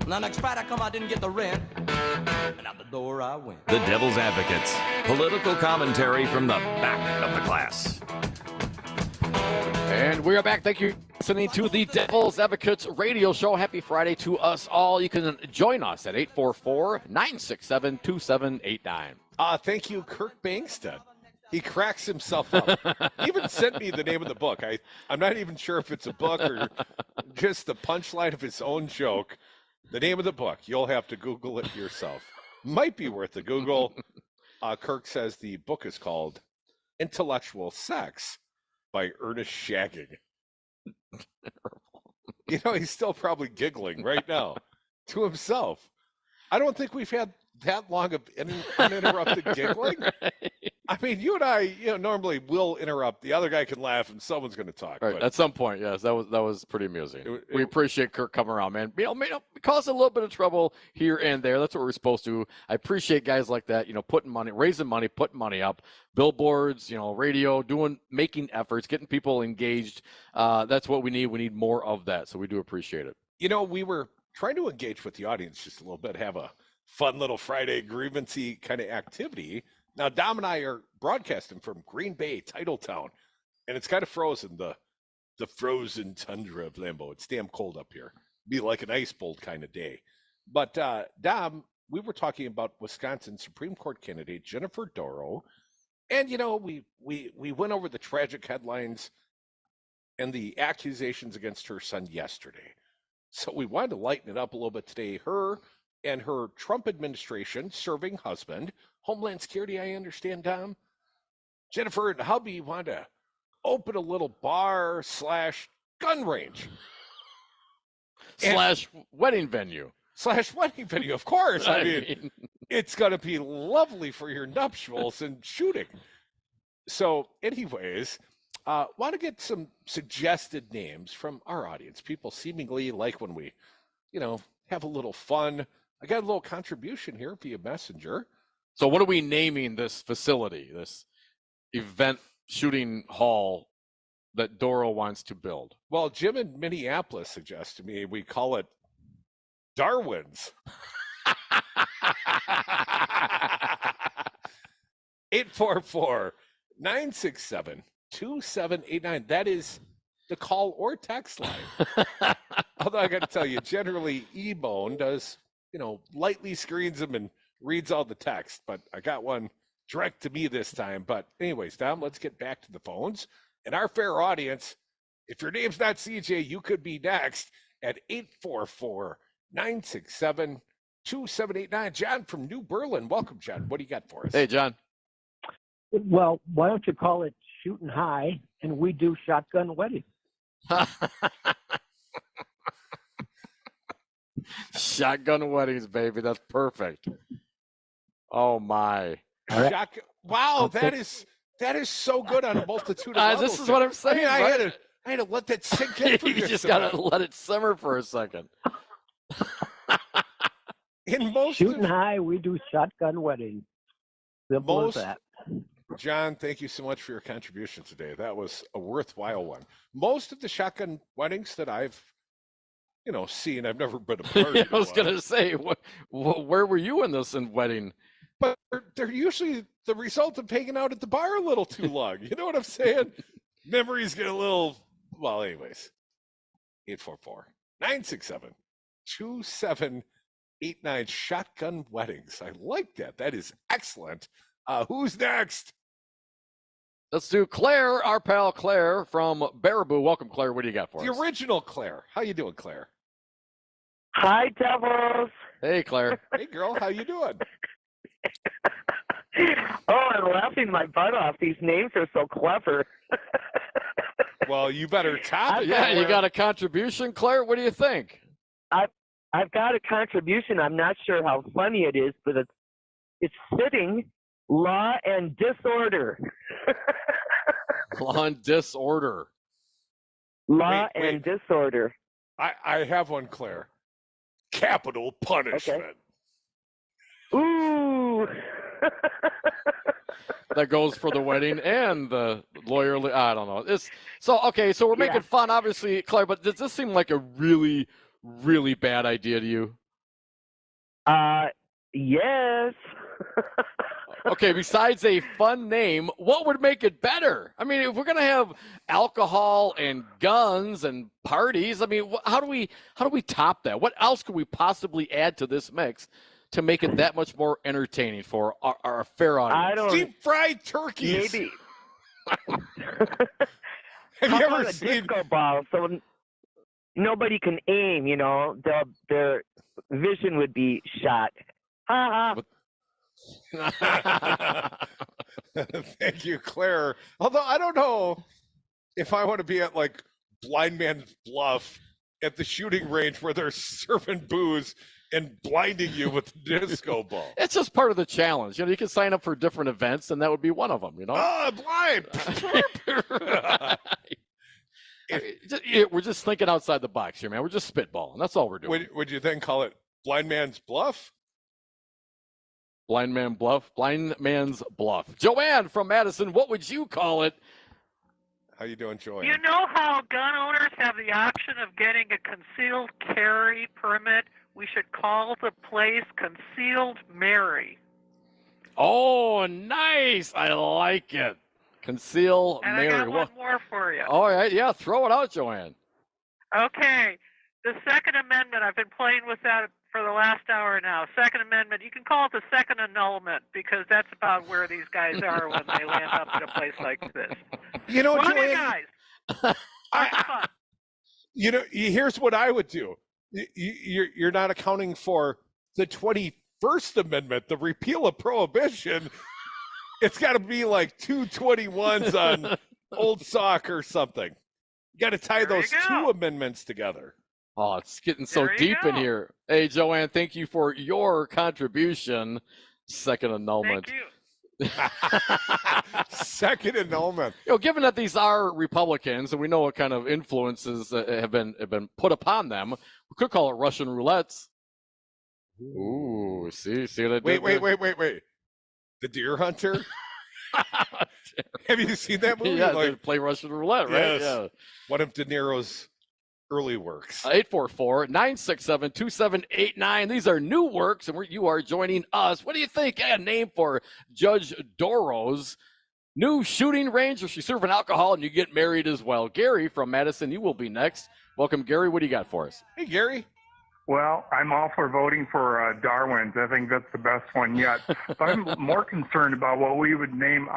Now next Friday I come, I didn't get the rent, and out the door I went. The Devil's Advocates. Political commentary from the back of the class. And we are back. Thank you for listening to the Devil's Advocates radio show. Happy Friday to us all. You can join us at 844-967-2789. Thank you, Kirk Bankstaad. He cracks himself up. He even sent me the name of the book. I'm not even sure if it's a book or just the punchline of his own joke. The name of the book. You'll have to Google it yourself. Might be worth a Google. Kirk says the book is called Intellectual Sex by Ernest Shagging. You know, he's still probably giggling right now to himself. I don't think we've had that long of uninterrupted giggling. I mean, you and I, normally will interrupt. The other guy can laugh, and someone's going to talk. Right, but at some point, yes, that was pretty amusing. We appreciate Kirk coming around, man. Cause a little bit of trouble here and there. That's what we're supposed to. I appreciate guys like that. Putting money, raising money, putting money up, billboards, radio, making efforts, getting people engaged. That's what we need. We need more of that. So we do appreciate it. We were trying to engage with the audience just a little bit, have a fun little Friday grievance-y kind of activity. Now, Dom and I are broadcasting from Green Bay, Titletown, and it's kind of frozen, the frozen tundra of Lambeau. It's damn cold up here. Be like an ice bowl kind of day. But, Dom, we were talking about Wisconsin Supreme Court candidate Jennifer Dorow, and, we went over the tragic headlines and the accusations against her son yesterday. So we wanted to lighten it up a little bit today. Her and her Trump administration serving husband, Homeland Security, I understand, Dom. Jennifer and hubby want to open a little bar / gun range. / wedding venue. / wedding venue, of course. I mean, it's going to be lovely for your nuptials and shooting. So anyways, want to get some suggested names from our audience. People seemingly like when we, have a little fun. I got a little contribution here via Messenger. So what are we naming this facility, this event shooting hall that Dorow wants to build? Well, Jim in Minneapolis suggests to me we call it Darwin's. 844-967-2789. That is the call or text line. Although I got to tell you, generally E-Bone does, lightly screens them and reads all the text, but I got one direct to me this time. But anyways, Dom, let's get back to the phones. And our fair audience, if your name's not CJ, you could be next at 844-967-2789. John from New Berlin. Welcome, John. What do you got for us? Hey, John. Well, why don't you call it Shooting High, and we do shotgun wedding? Shotgun weddings, baby. That's perfect. Oh my! Right. Wow, that is so good on a multitude of levels. This is what I'm saying. I mean, I had to let that sink in. For you just gotta let it simmer for a second. In most Shooting High, we do shotgun wedding. Simple as that. John, thank you so much for your contribution today. That was a worthwhile one. Most of the shotgun weddings that I've seen, I've never been a part of. I was going to say, where were you in this wedding? But they're usually the result of hanging out at the bar a little too long. You know what I'm saying? Memories get a little, well, anyways. 844-967-2789 shotgun weddings. I like that. That is excellent. Who's next? Let's do Claire, our pal Claire from Baraboo. Welcome, Claire. What do you got for us? The original Claire. How you doing, Claire? Hi, Devils. Hey, Claire. Hey, girl. How you doing? Oh, I'm laughing my butt off. These names are so clever. Well, you better top it. Yeah, you got a contribution, Claire? What do you think? I've got a contribution. I'm not sure how funny it is, but it's fitting. Law and Disorder. Law and Disorder. Law and Disorder. I have one, Claire. Capital Punishment. Okay. Ooh. That goes for the wedding and the lawyerly. I don't know. So we're making fun, obviously, Claire. But does this seem like a really, really bad idea to you? Yes. Okay, besides a fun name, what would make it better? I mean, if we're going to have alcohol and guns and parties, I mean, how do we top that? What else could we possibly add to this mix to make it that much more entertaining for our fair audience? Deep fried turkeys. Maybe. Have you ever seen a disco ball so nobody can aim, their vision would be shot. Ha ha. Thank you, Claire. Although I don't know if I want to be at like Blind Man's Bluff at the shooting range where they're serving booze and blinding you with the disco ball. It's just part of the challenge. You can sign up for different events, and that would be one of them. Oh, blind! We're just thinking outside the box here, man. We're just spitballing. That's all we're doing. Would you then call it Blind Man's Bluff? Blind Man's Bluff. Joanne from Madison, what would you call it? How you doing, Joanne? You know how gun owners have the option of getting a concealed carry permit? We should call the place Concealed Mary. Oh, nice. I like it. Conceal and Mary. I got one more for you. All right. Yeah, throw it out, Joanne. Okay. The Second Amendment, I've been playing with that for the last hour now. Second Amendment, you can call it the Second Annulment because that's about where these guys are when they land up in a place like this. You know, Run Joanne, it, guys. Fun. Here's what I would do. You're not accounting for the 21st Amendment, the repeal of prohibition. It's got to be like 221s on Old Sock or something. You got to tie those two amendments together. Oh, it's getting so deep in here. Hey, Joanne, thank you for your contribution. Second annulment. Thank you. Second annulment. Given that these are Republicans, and we know what kind of influences have been put upon them, we could call it Russian roulettes. Ooh, see what I did? Wait. The Deer Hunter. Have you seen that movie? Yeah, they play Russian roulette, right? Yes. Yeah. One of De Niro's early works. 844-967-2789. These are new works, and you are joining us. What do you think? A name for Judge Dorow's new shooting range where she's serving alcohol and you get married as well. Gary from Madison, you will be next. Welcome, Gary. What do you got for us? Hey, Gary. Well, I'm all for voting for Darwin's. I think that's the best one yet. But I'm more concerned about what we would name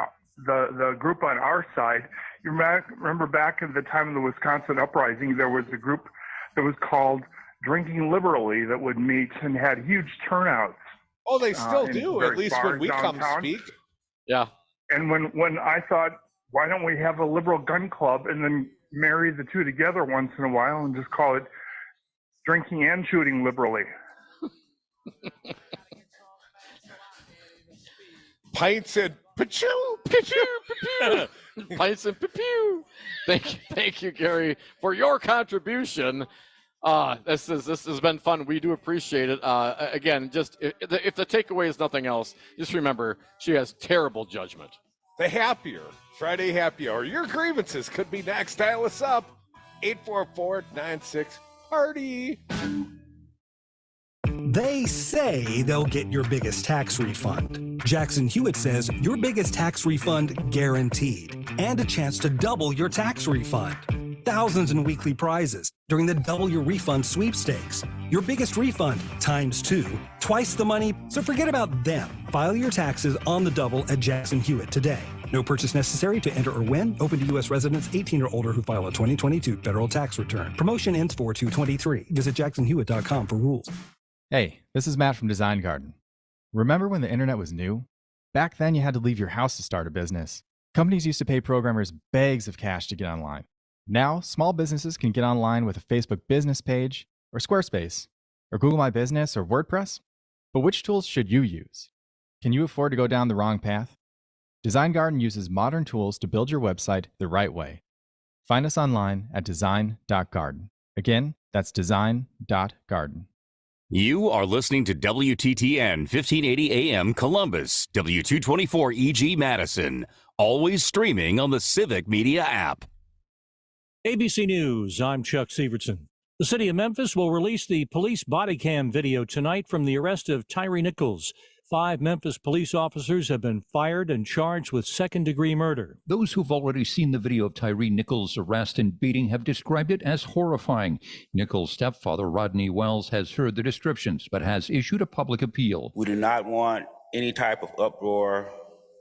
the group on our side. You remember back at the time of the Wisconsin uprising, there was a group that was called Drinking Liberally that would meet and had huge turnouts. Oh, they still do, at least when we downtown. come speak. Yeah. And when I thought, why don't we have a liberal gun club and then marry the two together once in a while and just call it Drinking and Shooting Liberally. Pints and pa-choo. Pints and pew. Thank you, Gary, for your contribution. This has been fun. We do appreciate it. Again, just if the takeaway is nothing else, just remember she has terrible judgment. The Happier Friday Happy Hour. Your grievances could be next. Dial us up 844-96-PARTY. They say they'll get your biggest tax refund. Jackson Hewitt says your biggest tax refund guaranteed, and a chance to double your tax refund. Thousands in weekly prizes during the Double Your Refund sweepstakes. Your biggest refund times 2, twice the money, so forget about them. File your taxes on the double at Jackson Hewitt today. No purchase necessary to enter or win. Open to U.S. residents 18 or older who file a 2022 federal tax return. Promotion ends 4/2/23. Visit jacksonhewitt.com for rules. Hey, this is Matt from Design Garden. Remember when the internet was new? Back then you had to leave your house to start a business. Companies used to pay programmers bags of cash to get online. Now, small businesses can get online with a Facebook business page, or Squarespace, or Google My Business, or WordPress. But which tools should you use? Can you afford to go down the wrong path? Design Garden uses modern tools to build your website the right way. Find us online at design.garden. Again, that's design.garden. You are listening to WTTN 1580 AM Columbus, W224 EG Madison, always streaming on the Civic Media app. ABC News, I'm Chuck Severson. The city of Memphis will release the police body cam video tonight from the arrest of Tyree Nichols. 5 Memphis police officers have been fired and charged with second-degree murder. Those who've already seen the video of Tyree Nichols' arrest and beating have described it as horrifying. Nichols' stepfather, Rodney Wells, has heard the descriptions, but has issued a public appeal. We do not want any type of uproar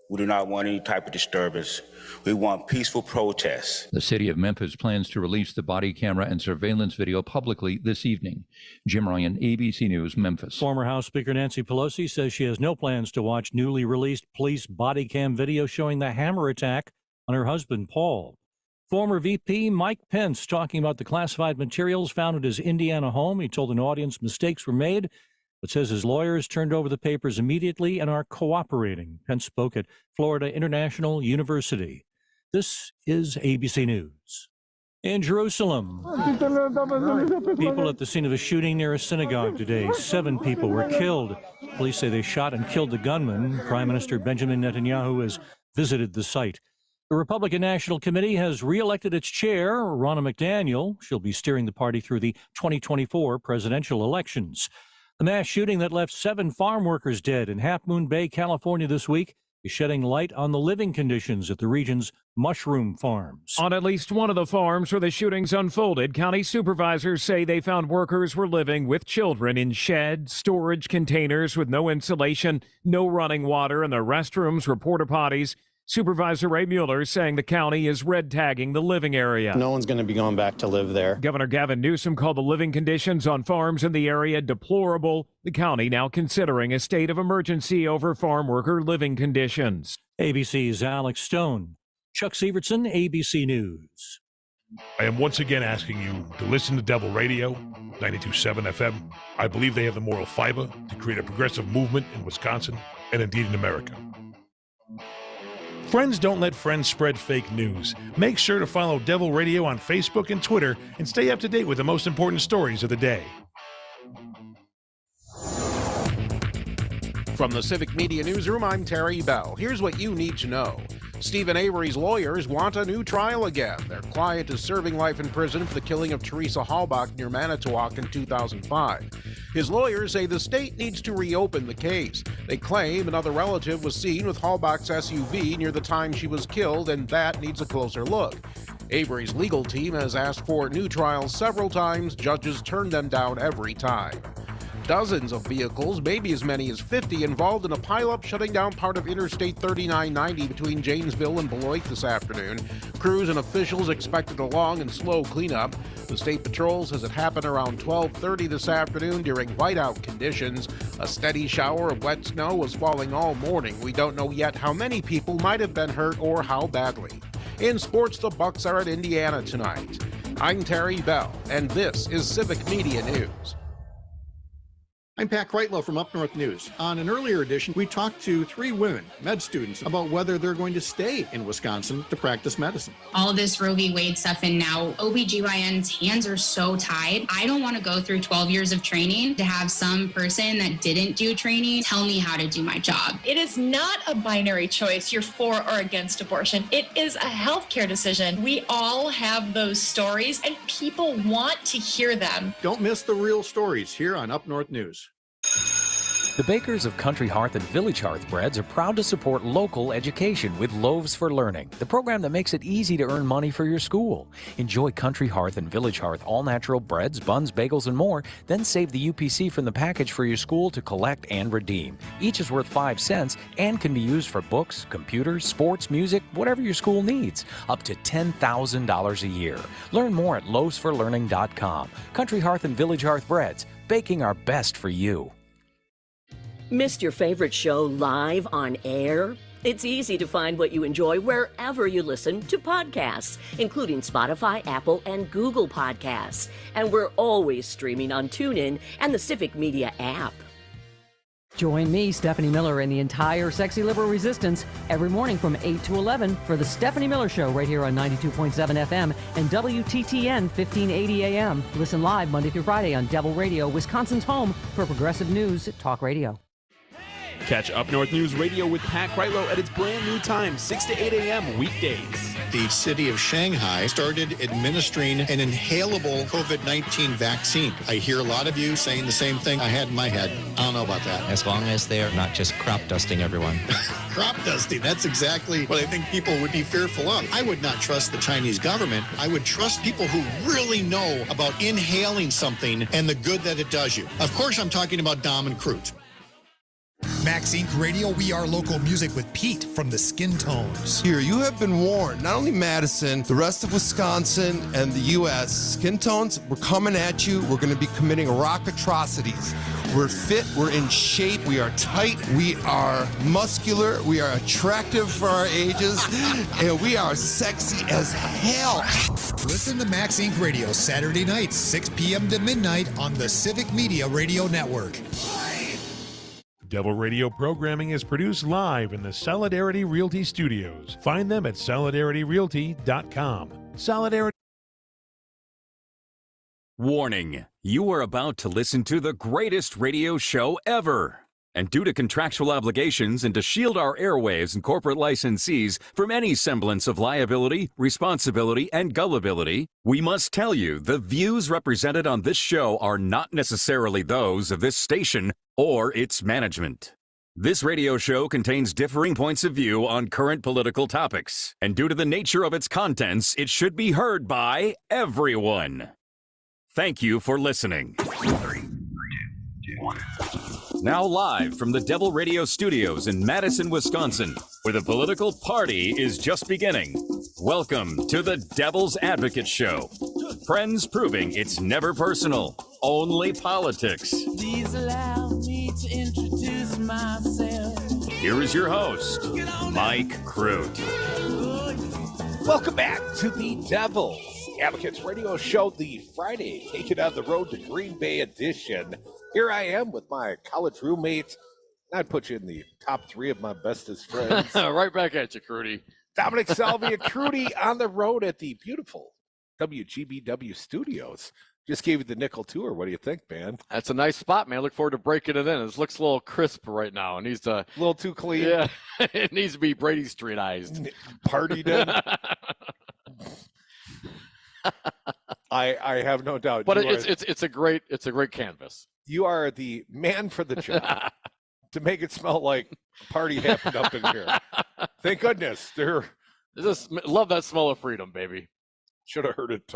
We do not want any type of disturbance. We want peaceful protests. The city of Memphis plans to release the body camera and surveillance video publicly this evening. Jim Ryan, ABC News, Memphis. Former House Speaker Nancy Pelosi says she has no plans to watch newly released police body cam video showing the hammer attack on her husband, Paul. Former VP Mike Pence talking about the classified materials found at his Indiana home. He told an audience mistakes were made, but says his lawyers turned over the papers immediately and are cooperating. Pence spoke at Florida International University. This is ABC News. In Jerusalem, people at the scene of a shooting near a synagogue today. 7 people were killed. Police say they shot and killed the gunman. Prime Minister Benjamin Netanyahu has visited the site. The Republican National Committee has reelected its chair, Ronna McDaniel. She'll be steering the party through the 2024 presidential elections. The mass shooting that left 7 farm workers dead in Half Moon Bay, California this week is shedding light on the living conditions at the region's mushroom farms. On at least one of the farms where the shootings unfolded, county supervisors say they found workers were living with children in sheds, storage containers with no insulation, no running water, and the restrooms were porta potties. Supervisor Ray Mueller saying the county is red tagging the living area. No one's going to be going back to live there. Governor Gavin Newsom called the living conditions on farms in the area deplorable. The county now considering a state of emergency over farm worker living conditions. ABC's Alex Stone. Chuck Sievertson, ABC News. I am once again asking you to listen to Devil Radio, 92.7 FM. I believe they have the moral fiber to create a progressive movement in Wisconsin and indeed in America. Friends don't let friends spread fake news. Make sure to follow Devil Radio on Facebook and Twitter and stay up to date with the most important stories of the day. From the Civic Media Newsroom, I'm Terry Bell. Here's what you need to know. Stephen Avery's lawyers want a new trial again. Their client is serving life in prison for the killing of Teresa Halbach near Manitowoc in 2005. His lawyers say the state needs to reopen the case. They claim another relative was seen with Halbach's SUV near the time she was killed, and that needs a closer look. Avery's legal team has asked for new trials several times. Judges turned them down every time. Dozens of vehicles, maybe as many as 50, involved in a pileup shutting down part of Interstate 3990 between Janesville and Beloit this afternoon. Crews and officials expected a long and slow cleanup. The State Patrol says it happened around 12:30 this afternoon during whiteout conditions. A steady shower of wet snow was falling all morning. We don't know yet how many people might have been hurt or how badly. In sports, the Bucks are at Indiana tonight. I'm Terry Bell, and this is Civic Media News. I'm Pat Kreitlow from Up North News. On an earlier edition, we talked to 3 women, med students, about whether they're going to stay in Wisconsin to practice medicine. All this Roe v. Wade stuff, and now OBGYN's hands are so tied. I don't want to go through 12 years of training to have some person that didn't do training tell me how to do my job. It is not a binary choice, you're for or against abortion. It is a healthcare decision. We all have those stories, and people want to hear them. Don't miss the real stories here on Up North News. The bakers of Country Hearth and Village Hearth Breads are proud to support local education with Loaves for Learning, the program that makes it easy to earn money for your school. Enjoy Country Hearth and Village Hearth all-natural breads, buns, bagels, and more. Then save the UPC from the package for your school to collect and redeem. Each is worth 5 cents and can be used for books, computers, sports, music, whatever your school needs. Up to $10,000 a year. Learn more at loavesforlearning.com. Country Hearth and Village Hearth Breads, baking our best for you. Missed your favorite show live on air? It's easy to find what you enjoy wherever you listen to podcasts, including Spotify, Apple, and Google Podcasts. And we're always streaming on TuneIn and the Civic Media app. Join me, Stephanie Miller, and the entire Sexy Liberal Resistance every morning from 8 to 11 for the Stephanie Miller Show right here on 92.7 FM and WTTN 1580 AM. Listen live Monday through Friday on Devil Radio, Wisconsin's home for progressive news talk radio. Catch Up North News Radio with Pat Kreitlow at its brand new time, 6 to 8 a.m. weekdays. The city of Shanghai started administering an inhalable COVID-19 vaccine. I hear a lot of you saying the same thing I had in my head. I don't know about that. As long as they're not just crop dusting everyone. Crop dusting, that's exactly what I think people would be fearful of. I would not trust the Chinese government. I would trust people who really know about inhaling something and the good that it does you. Of course, I'm talking about Dom and Crute. Max Inc. Radio, we are local music with Pete from the Skin Tones. Here, you have been warned. Not only Madison, the rest of Wisconsin and the U.S. Skin Tones, we're coming at you. We're going to be committing rock atrocities. We're fit, we're in shape, we are tight, we are muscular, we are attractive for our ages, and we are sexy as hell. Listen to Max Inc. Radio Saturday nights, 6 p.m. to midnight on the Civic Media Radio Network. Devil Radio programming is produced live in the Solidarity Realty Studios. Find them at solidarityrealty.com. Solidarity. Warning, you are about to listen to the greatest radio show ever. And due to contractual obligations and to shield our airwaves and corporate licensees from any semblance of liability, responsibility, and gullibility, we must tell you the views represented on this show are not necessarily those of this station or its management. This radio show contains differing points of view on current political topics, and due to the nature of its contents, it should be heard by everyone. Thank you for listening. 3, 2, 1. Now live from the Devil Radio Studios in Madison, Wisconsin, where the political party is just beginning. Welcome to the Devil's Advocate Show. Friends proving it's never personal, only politics. Please allow me to introduce myself. Here is your host, Mike Crute. Welcome back to the Devil's Advocates Radio Show, the Friday Take It on the Road to Green Bay edition. Here I am with my college roommate. I'd put you in the top 3 of my bestest friends. Right back at you, Crudy. Dominic Salvia Crudy on the road at the beautiful WGBW studios. Just gave you the nickel tour. What do you think, man? That's a nice spot, man. I look forward to breaking it in. It looks a little crisp right now. It needs to, a little too clean. Yeah, it needs to be Brady Streetized. Partied in. I have no doubt. But it's a great canvas. You are the man for the job to make it smell like a party happened up in here. Thank goodness. Just love that smell of freedom, baby. Should have heard it.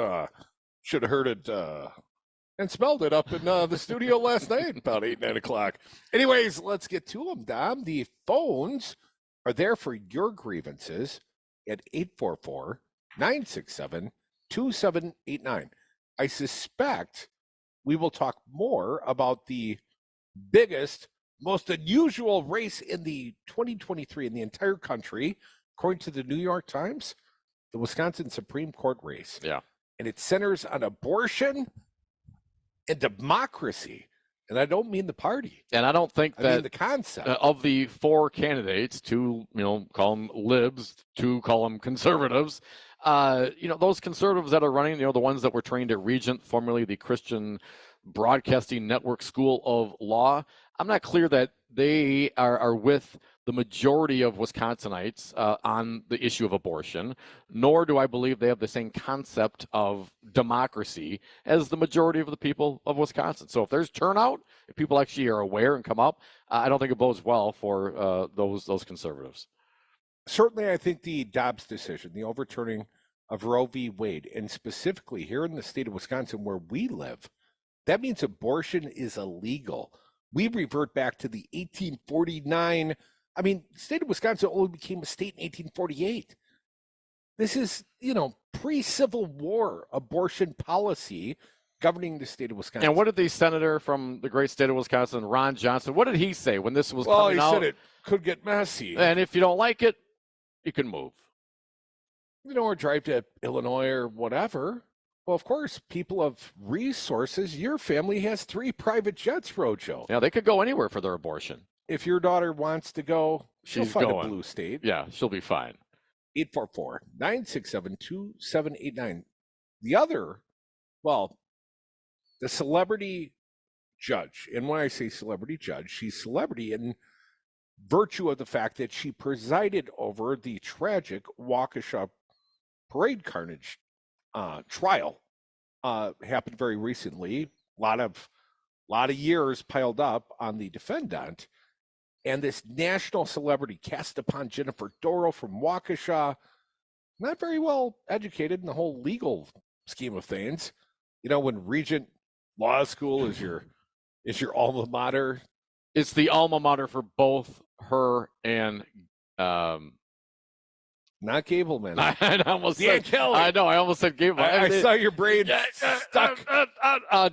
And smelled it up in the studio last night about 8, 9 o'clock. Anyways, let's get to them, Dom. The phones are there for your grievances at 844-967-2789. I suspect we will talk more about the biggest, most unusual race in the 2023 in the entire country, according to the New York Times, the Wisconsin Supreme Court race. Yeah. And it centers on abortion and democracy. And I don't mean the party. And I don't think I mean the concept. Of the 4 candidates, 2, call them libs, 2 call them conservatives. Those conservatives that are running, the ones that were trained at Regent, formerly the Christian Broadcasting Network School of Law, I'm not clear that they are with the majority of Wisconsinites on the issue of abortion, nor do I believe they have the same concept of democracy as the majority of the people of Wisconsin. So if there's turnout, if people actually are aware and come up, I don't think it bodes well for those conservatives. Certainly, I think the Dobbs decision, the overturning of Roe v. Wade, and specifically here in the state of Wisconsin where we live, that means abortion is illegal. We revert back to the 1849. I mean, the state of Wisconsin only became a state in 1848. This is, pre-Civil War abortion policy governing the state of Wisconsin. And what did the senator from the great state of Wisconsin, Ron Johnson, what did he say when this was coming out? Well, he said it could get messy. And if you don't like it, you can move. Or drive to Illinois or whatever. Well, of course, people of resources. Your family has 3 private jets, Rojo. Yeah, they could go anywhere for their abortion. If your daughter wants to go, she'll find going. a blue state. Yeah, she'll be fine. 844-967-2789. The other, the celebrity judge. And when I say celebrity judge, she's celebrity in virtue of the fact that she presided over the tragic Waukesha parade carnage trial. Happened very recently. A lot of years piled up on the defendant. And this national celebrity cast upon Jennifer Dorow from Waukesha, not very well educated in the whole legal scheme of things. When Regent Law School is your alma mater, It's the alma mater for both her and not Gableman. I almost Dan said Kelly. I know. I almost said Gableman. I saw your brain stuck.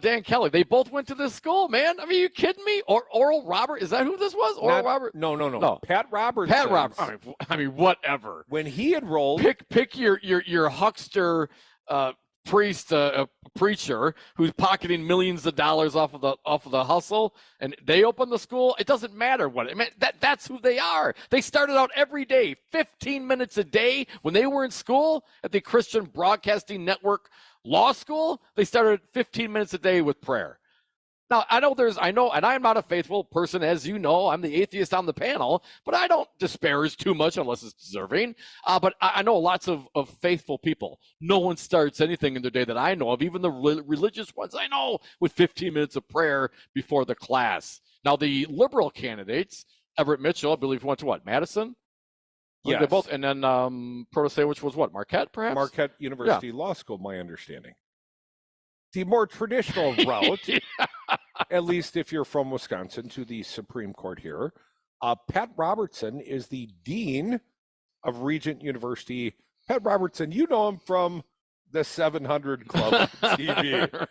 Dan Kelly. They both went to this school, man. I mean, are you kidding me? Or Oral Robert? Is that who this was? Oral Robert? No. Pat Roberts. Pat Roberts. I mean, whatever. When he enrolled, pick your huckster priest, preacher who's pocketing millions of dollars off of the hustle, and they open the school. It doesn't matter what it meant. That's who they are. They started out every day, 15 minutes a day when they were in school at the Christian Broadcasting Network Law School. They started 15 minutes a day with prayer. Now, I know, and I'm not a faithful person, as you know. I'm the atheist on the panel, but I don't disparage too much unless it's deserving. But I know lots of faithful people. No one starts anything in their day that I know of, even the religious ones I know, with 15 minutes of prayer before the class. Now, the liberal candidates, Everett Mitchell, I believe, went to what, Madison? Yes. They both, and then Protestant, which was what, Marquette, perhaps? Marquette University Law School, my understanding. The more traditional route, at least if you're from Wisconsin, to the Supreme Court here, Pat Robertson is the dean of Regent University. Pat Robertson, you know him from the 700 Club on TV.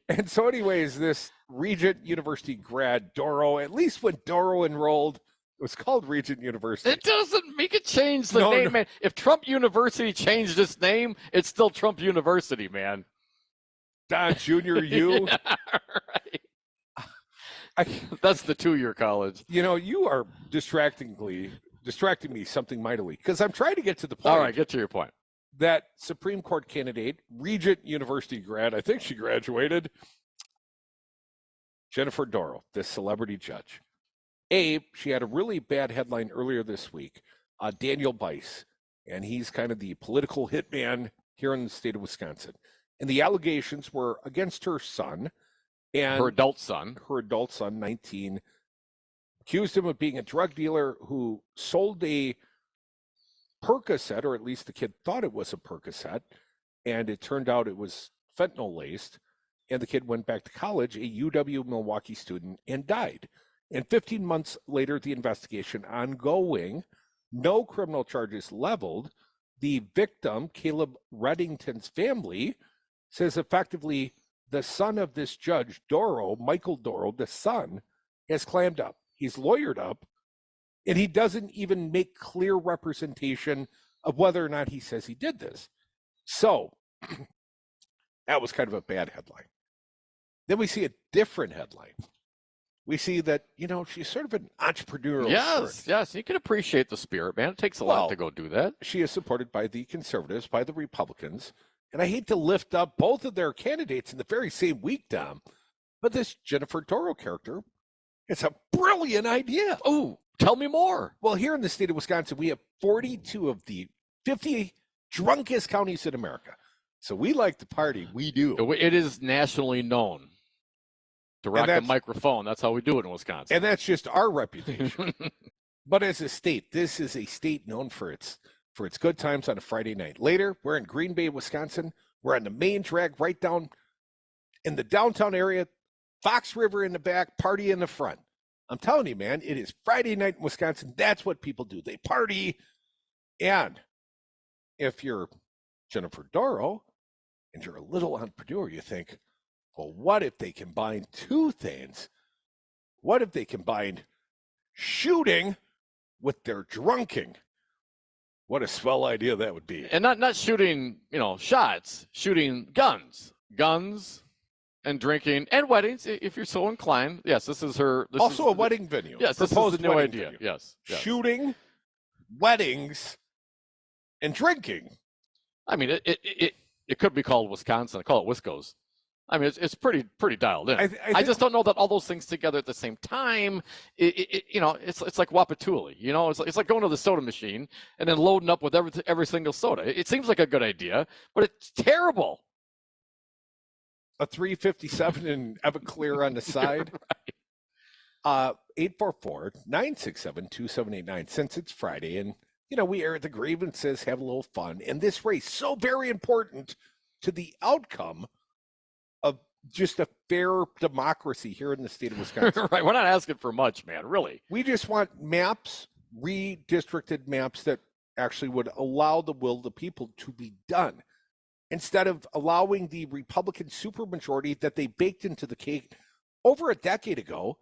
And so anyways, this Regent University grad, Dorow, at least when Dorow enrolled, it was called Regent University. It doesn't make it change the name, man. If Trump University changed its name, it's still Trump University, man. Don Jr. U. That's the 2-year college. You know, you are distracting me something mightily, because I'm trying to get to the point. All right, get to your point. That Supreme Court candidate, Regent University grad, I think she graduated, Jennifer Dorow, this celebrity judge. She had a really bad headline earlier this week. Daniel Bice, and he's kind of the political hitman here in the state of Wisconsin. And the allegations were against her son. And her adult son, 19, accused him of being a drug dealer who sold a Percocet, or at least the kid thought it was a Percocet, and it turned out it was fentanyl laced. And the kid went back to college, a UW Milwaukee student, and died. And 15 months later, the investigation ongoing, no criminal charges leveled. The victim, Caleb Reddington's family, says effectively the son of this judge, Dorow, Michael Dorow, the son, has clammed up. He's lawyered up, and he doesn't even make clear representation of whether or not he says he did this. So that was kind of a bad headline. Then we see a different headline. We see that, she's sort of an entrepreneurial spirit. Yes. You can appreciate the spirit, man. It takes a lot to go do that. She is supported by the conservatives, by the Republicans. And I hate to lift up both of their candidates in the very same week, Dom, but this Jennifer Dorow character, it's a brilliant idea. Oh, tell me more. Well, here in the state of Wisconsin, we have 42 of the 50 drunkest counties in America. So we like to party. We do. It is nationally known. To rock the microphone. That's how we do it in Wisconsin. And that's just our reputation. But as a state, this is a state known for its good times on a Friday night. Later, we're in Green Bay, Wisconsin. We're on the main drag right down in the downtown area, Fox River in the back, party in the front. I'm telling you, man, it is Friday night in Wisconsin. That's what people do. They party. And if you're Jennifer Dorow and you're a little entrepreneur, you think, well, what if they combine two things? What if they combined shooting with their drunking? What a swell idea that would be. And not shooting, shots, shooting guns and drinking and weddings, if you're so inclined. Yes, this is her. This also is a wedding venue. Yes, this is the new idea. Venue. Yes. Shooting, weddings, and drinking. I mean, it could be called Wisconsin. I call it Wiscos. I mean, it's pretty dialed in. I just don't know that all those things together at the same time. It's like Wapatuli. It's like going to the soda machine and then loading up with every single soda. It seems like a good idea, but it's terrible. A 357 and Everclear on the side. Right. 844-967-2789. Since it's Friday, and we air the grievances, have a little fun, and this race so very important to the outcome of just a fair democracy here in the state of Wisconsin. Right. We're not asking for much, man, really. We just want maps, redistricted maps that actually would allow the will of the people to be done, instead of allowing the Republican supermajority that they baked into the cake over a decade ago,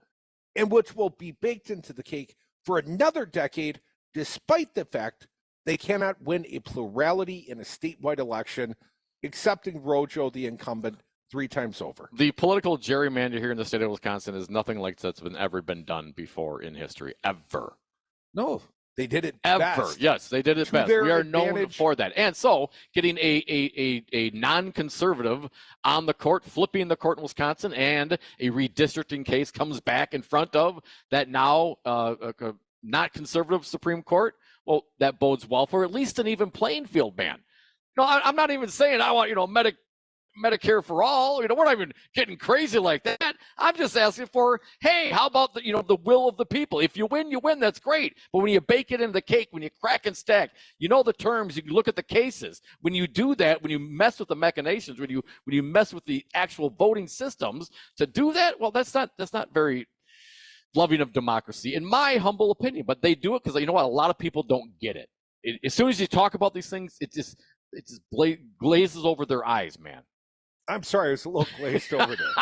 and which will be baked into the cake for another decade, despite the fact they cannot win a plurality in a statewide election, accepting Rojo, the incumbent, 3 times over. The political gerrymander here in the state of Wisconsin is nothing like that's ever been done before in history, ever. No, they did it ever. best. Yes, they did it best. We are known for that. And so getting a non-conservative on the court, flipping the court in Wisconsin, and a redistricting case comes back in front of that now not conservative Supreme Court, well, that bodes well for at least an even playing field ban. No, I'm not even saying I want, Medicare for all. We're not even getting crazy like that. I'm just asking for, hey, how about the will of the people? If you win, you win. That's great. But when you bake it into the cake, when you crack and stack, the terms. You can look at the cases. When you do that, when you mess with the machinations, when you mess with the actual voting systems to do that, well, that's not very loving of democracy, in my humble opinion. But they do it because a lot of people don't get it. As soon as you talk about these things, it just glazes over their eyes, man. I'm sorry, I was a little glazed over there.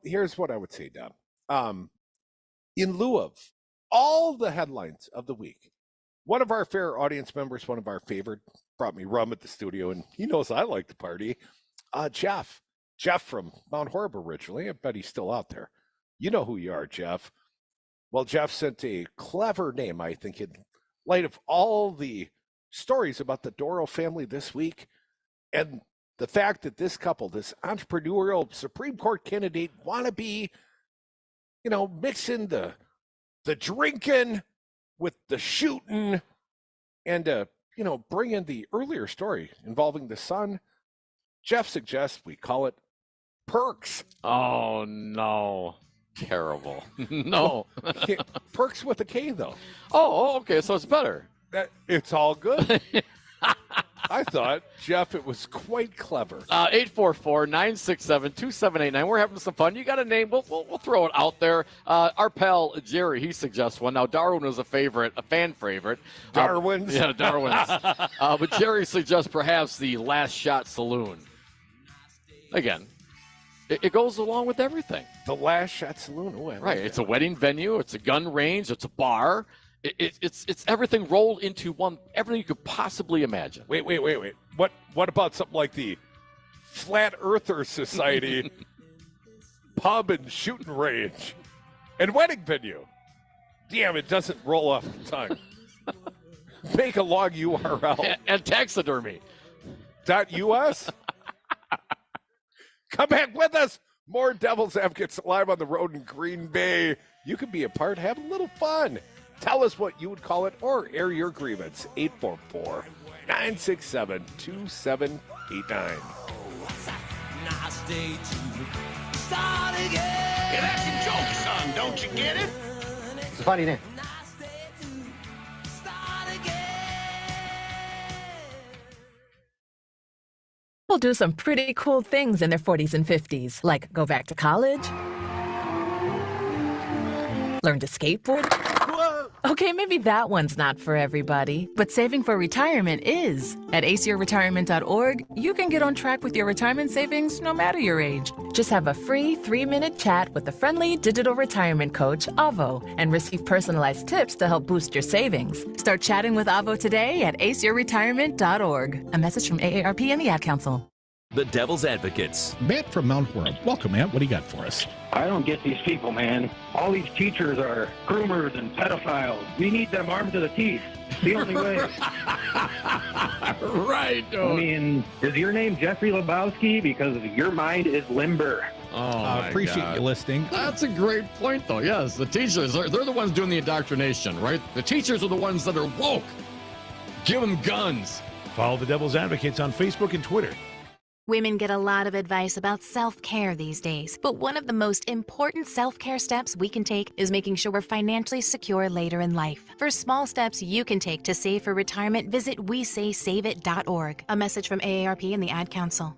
Here's what I would say, Don. In lieu of all the headlines of the week, one of our fair audience members, one of our favorite, brought me rum at the studio, and he knows I like to party. Jeff from Mount Horeb originally. I bet he's still out there. You know who you are, Jeff. Well, Jeff sent a clever name, I think, in light of all the stories about the Dorow family this week, and the fact that this couple, this entrepreneurial Supreme Court candidate wannabe, mixing the drinking with the shooting, and bring in the earlier story involving the son. Jeff suggests we call it Perks. Oh no, terrible. No. Perks with a K though. Oh, okay, so it's better. It's all good. I thought, Jeff, it was quite clever. 844-967-2789. We're having some fun. You got a name? We'll throw it out there. Our pal Jerry, he suggests one. Now, Darwin was a fan favorite. Darwin's? Yeah, Darwin's. But Jerry suggests perhaps the Last Shot Saloon. Again, it goes along with everything. The Last Shot Saloon. Oh, right. It's a wedding venue. It's a gun range. It's a bar. It's everything rolled into one, everything you could possibly imagine. Wait. What about something like the Flat Earther Society pub and shooting range and wedding venue? Damn, it doesn't roll off the tongue. Make a long URL. And taxidermy. .us? Come back with us. More Devil's Advocates live on the road in Green Bay. You can be a part, have a little fun. Tell us what you would call it or air your grievance. 844-967-2789. Get acting jokes, son. Don't you get it? It's a funny name. People do some pretty cool things in their 40s and 50s, like go back to college, learn to skateboard. Okay, maybe that one's not for everybody, but saving for retirement is. At aceyourretirement.org, you can get on track with your retirement savings no matter your age. Just have a free 3-minute chat with a friendly digital retirement coach, Avo, and receive personalized tips to help boost your savings. Start chatting with Avo today at aceyourretirement.org. A message from AARP and the Ad Council. The Devil's Advocates. Matt from Mount Horeb. Welcome, Matt. What do you got for us? I don't get these people, man. All these teachers are groomers and pedophiles. We need them armed to the teeth. The only way. Right. I mean, is your name Jeffrey Lebowski? Because your mind is limber. I appreciate you listening. That's a great point, though. Yes, the teachers, they're the ones doing the indoctrination, right? The teachers are the ones that are woke. Give them guns. Follow the Devil's Advocates on Facebook and Twitter. Women get a lot of advice about self-care these days, but one of the most important self-care steps we can take is making sure we're financially secure later in life. For small steps you can take to save for retirement, visit WeSaySaveIt.org. A message from AARP and the Ad Council.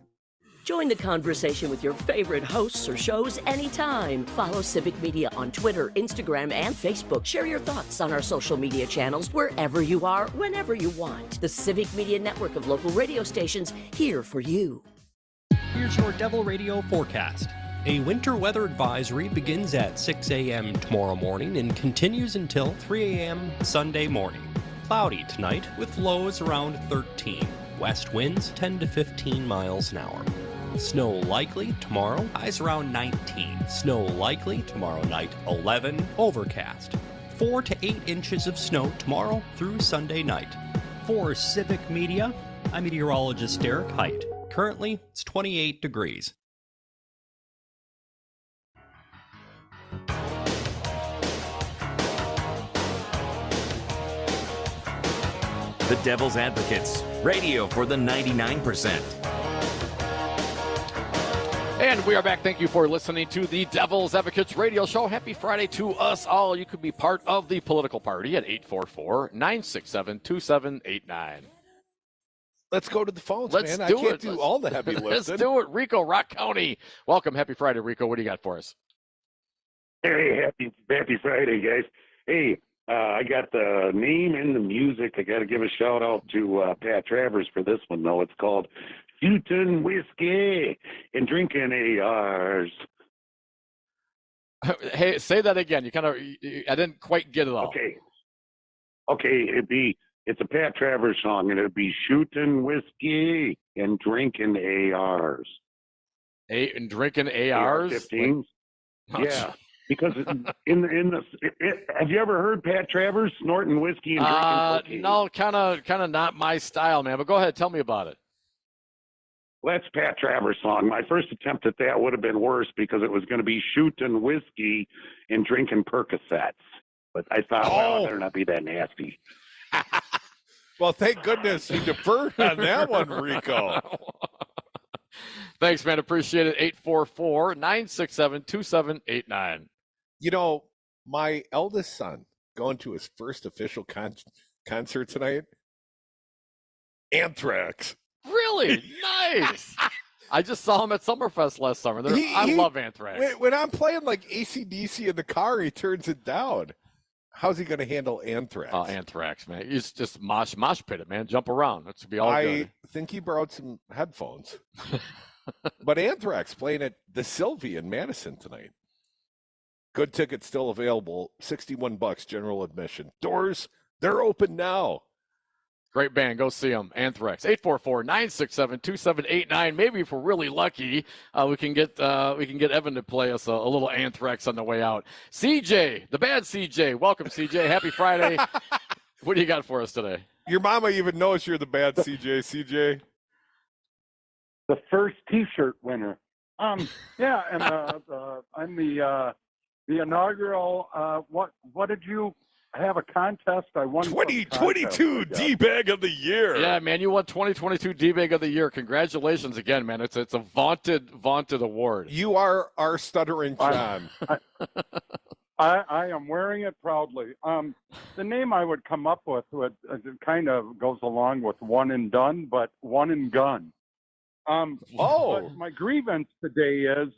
Join the conversation with your favorite hosts or shows anytime. Follow Civic Media on Twitter, Instagram, and Facebook. Share your thoughts on our social media channels wherever you are, whenever you want. The Civic Media network of local radio stations here for you. Here's your Devil Radio forecast. A winter weather advisory begins at 6 a.m. tomorrow morning and continues until 3 a.m. Sunday morning. Cloudy tonight with lows around 13. West winds 10 to 15 miles an hour. Snow likely tomorrow, highs around 19. Snow likely tomorrow night, 11. Overcast. 4 to 8 inches of snow tomorrow through Sunday night. For Civic Media, I'm meteorologist Derek Height. Currently, it's 28 degrees. The Devil's Advocates, radio for the 99%. And we are back. Thank you for listening to the Devil's Advocates radio show. Happy Friday to us all. You could be part of the political party at 844-967-2789. Let's go to the phones, Let's man. do I can't it. do all the heavy lifting. Let's do it. Rico, Rock County. Welcome. Happy Friday, Rico. What do you got for us? Hey, happy Friday, guys. Hey, I got the name and the music. I got to give a shout out to Pat Travers for this one, though. It's called Shootin' Whiskey and Drinking ARs. Hey, say that again. I didn't quite get it all. Okay, it's a Pat Travers song, and it'd be Shootin' Whiskey and Drinking ARs. And drinking ARs? AR-15s? Yeah. Because have you ever heard Pat Travers snorting whiskey and drinking cocaine? No, kind of not my style, man. But go ahead, tell me about it. Well, that's Pat Travers' song. My first attempt at that would have been worse because it was going to be shooting whiskey and drinking Percocets. But I thought, well, it better not be that nasty. Well, thank goodness you deferred on that one, Rico. Thanks, man. Appreciate it. 844-967-2789. You know, my eldest son going to his first official concert tonight. Anthrax. Really? Nice. I just saw him at Summerfest last summer. I love Anthrax. When I'm playing like AC/DC in the car, he turns it down. How's he going to handle Anthrax? Oh, Anthrax, man. He's just mosh pit it, man. Jump around. That should be all good. I think he borrowed some headphones. But Anthrax playing at the Sylvie in Madison tonight. Good tickets still available. $61 general admission. Doors, they're open now. Great band. Go see them. Anthrax. 844-967-2789. Maybe if we're really lucky, we can get Evan to play us a little Anthrax on the way out. CJ, the bad CJ. Welcome, CJ. Happy Friday. What do you got for us today? Your mama even knows you're the bad CJ. CJ. The first T-shirt winner. Yeah, and I'm the inaugural. What did you have a contest? I won 2022 D-Bag of the Year. Yeah, man, you won 2022 D-Bag of the Year. Congratulations again, man. It's a vaunted award. You are our stuttering John. I am wearing it proudly. The name I would come up with it kind of goes along with one and done, but one and gun. But my grievance today is,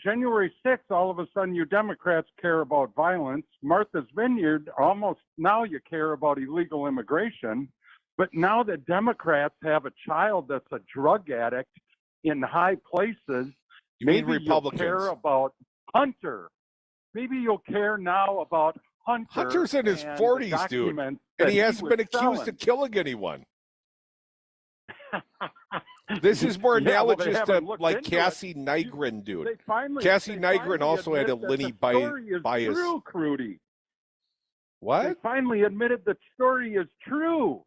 January 6th, all of a sudden you Democrats care about violence. Martha's Vineyard, almost now you care about illegal immigration. But now the Democrats have a child that's a drug addict in high places. Maybe you'll care about Hunter. Maybe you'll care now about Hunter. Hunter's in his 40s, dude. And he hasn't been accused of killing anyone. This is more analogous to like Cassie Nygren, dude. Cassie Nygren also had a Lenny bias. True, Crudy. What? They finally admitted the story is true.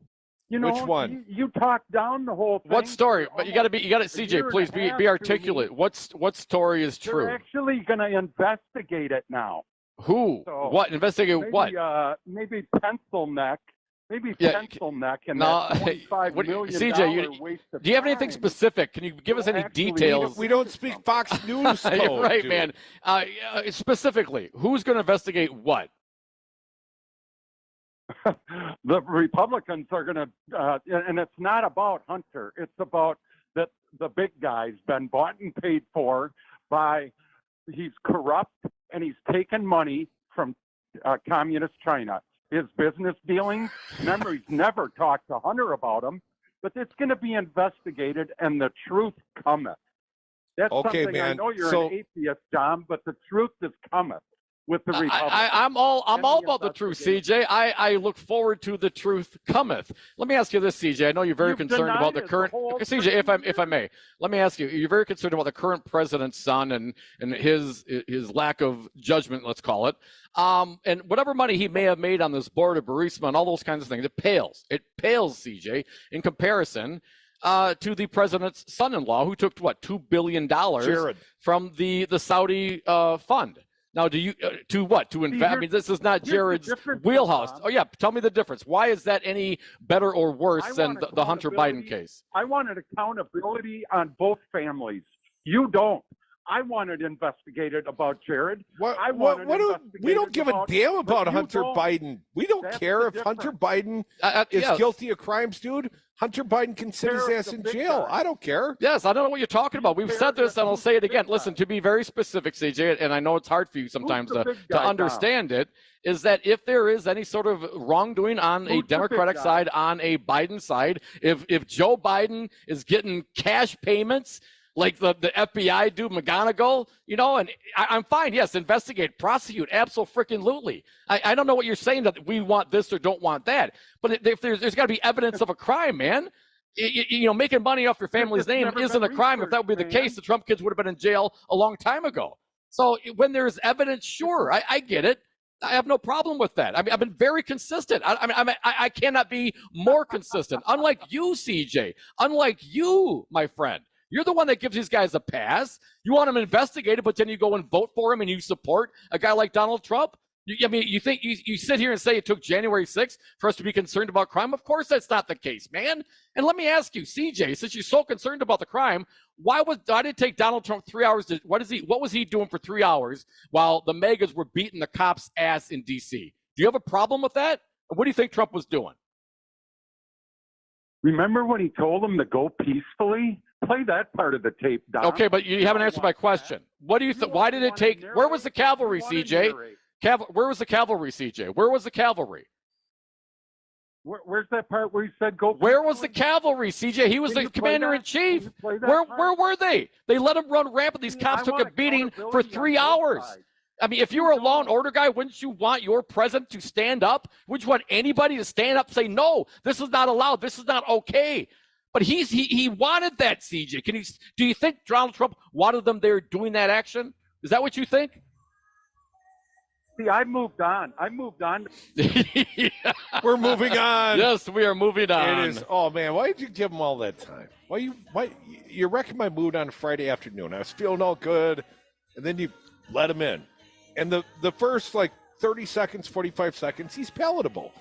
Which one? You talked down the whole thing. What story? But you got to CJ, please be articulate. What story is true? They're actually going to investigate it now. Who? So what? Investigate maybe, what? Maybe Pencil Neck. Pencil Neck and that $25 million CJ, waste of do you have anything specific? Can you give us any details? We don't speak Fox News code. You're right, dude. man. Specifically, who's going to investigate what? The Republicans are going to, and it's not about Hunter. It's about that the big guy's been bought and paid for by, he's corrupt, and he's taken money from communist China. His business dealings, remember, he's never talked to Hunter about them, but it's going to be investigated, and the truth cometh. That's Okay, something, man. I know you're So- an atheist, John, but the truth is cometh with the Republicans. I'm all about the truth, CJ. I look forward to the truth cometh. Let me ask you this, CJ. I know you're very You've concerned denied about the it current. the whole Okay, CJ, if I may, let me ask you. You're very concerned about the current president's son and his lack of judgment, let's call it. And whatever money he may have made on this board of Burisma and all those kinds of things, it pales. It pales, CJ, in comparison to the president's son-in-law, who took what, $2 billion Jared. from the Saudi fund. Now, do you to what? To invest? I mean, this is not Jared's wheelhouse. Oh yeah, tell me the difference. Why is that any better or worse than the Hunter Biden case? I wanted accountability on both families. You don't. I wanted investigated about Jared. We don't give a damn about Hunter Biden. We don't care if Hunter Biden is yes. guilty of crimes, dude. Hunter Biden can sit his ass in jail. I don't care. Yes, I don't know what you're talking about. We've said this, and I'll say it again. Listen, to be very specific, CJ, and I know it's hard for you sometimes to understand it, is that if there is any sort of wrongdoing on a Democratic side, on a Biden side, if Joe Biden is getting cash payments like the FBI do McGonigal, you know, and I'm fine. Yes, investigate, prosecute, absolutely. I don't know what you're saying that we want this or don't want that, but if there's got to be evidence of a crime, man. You know, making money off your family's name isn't a crime. If that would be the case, the Trump kids would have been in jail a long time ago. So when there's evidence, sure, I get it. I have no problem with that. I mean, I've been very consistent. I cannot be more consistent. Unlike you, CJ. Unlike you, my friend. You're the one that gives these guys a pass. You want them investigated, but then you go and vote for him and you support a guy like Donald Trump? You think you sit here and say it took January 6th for us to be concerned about crime? Of course that's not the case, man. And let me ask you, CJ, since you're so concerned about the crime, why did it take Donald Trump 3 hours to what was he doing for 3 hours while the MAGAs were beating the cops' ass in DC? Do you have a problem with that? Or what do you think Trump was doing? Remember when he told them to go peacefully? Play that part of the tape, Don. Okay, but you haven't answered my question. What do you think? Why did it take? Where was the cavalry, CJ? Where was the cavalry, CJ? Where was the cavalry? Where's that part where he said go? Where was the cavalry, CJ? He was the commander-in-chief. Where were they? They let him run rampant. These cops took a beating for 3 hours. I mean, if you were a law and order guy, wouldn't you want your president to stand up? Would you want anybody to stand up and say, no, this is not allowed. This is not okay. But he wanted that, CJ. Do you think Donald Trump wanted them there doing that action? Is that what you think? See, I moved on. Yeah. We're moving on. Yes, we are moving on. It is. Oh man, why did you give him all that time? Why you're wrecking my mood on a Friday afternoon? I was feeling all good, and then you let him in, and the first 30 seconds, 45 seconds, he's palatable,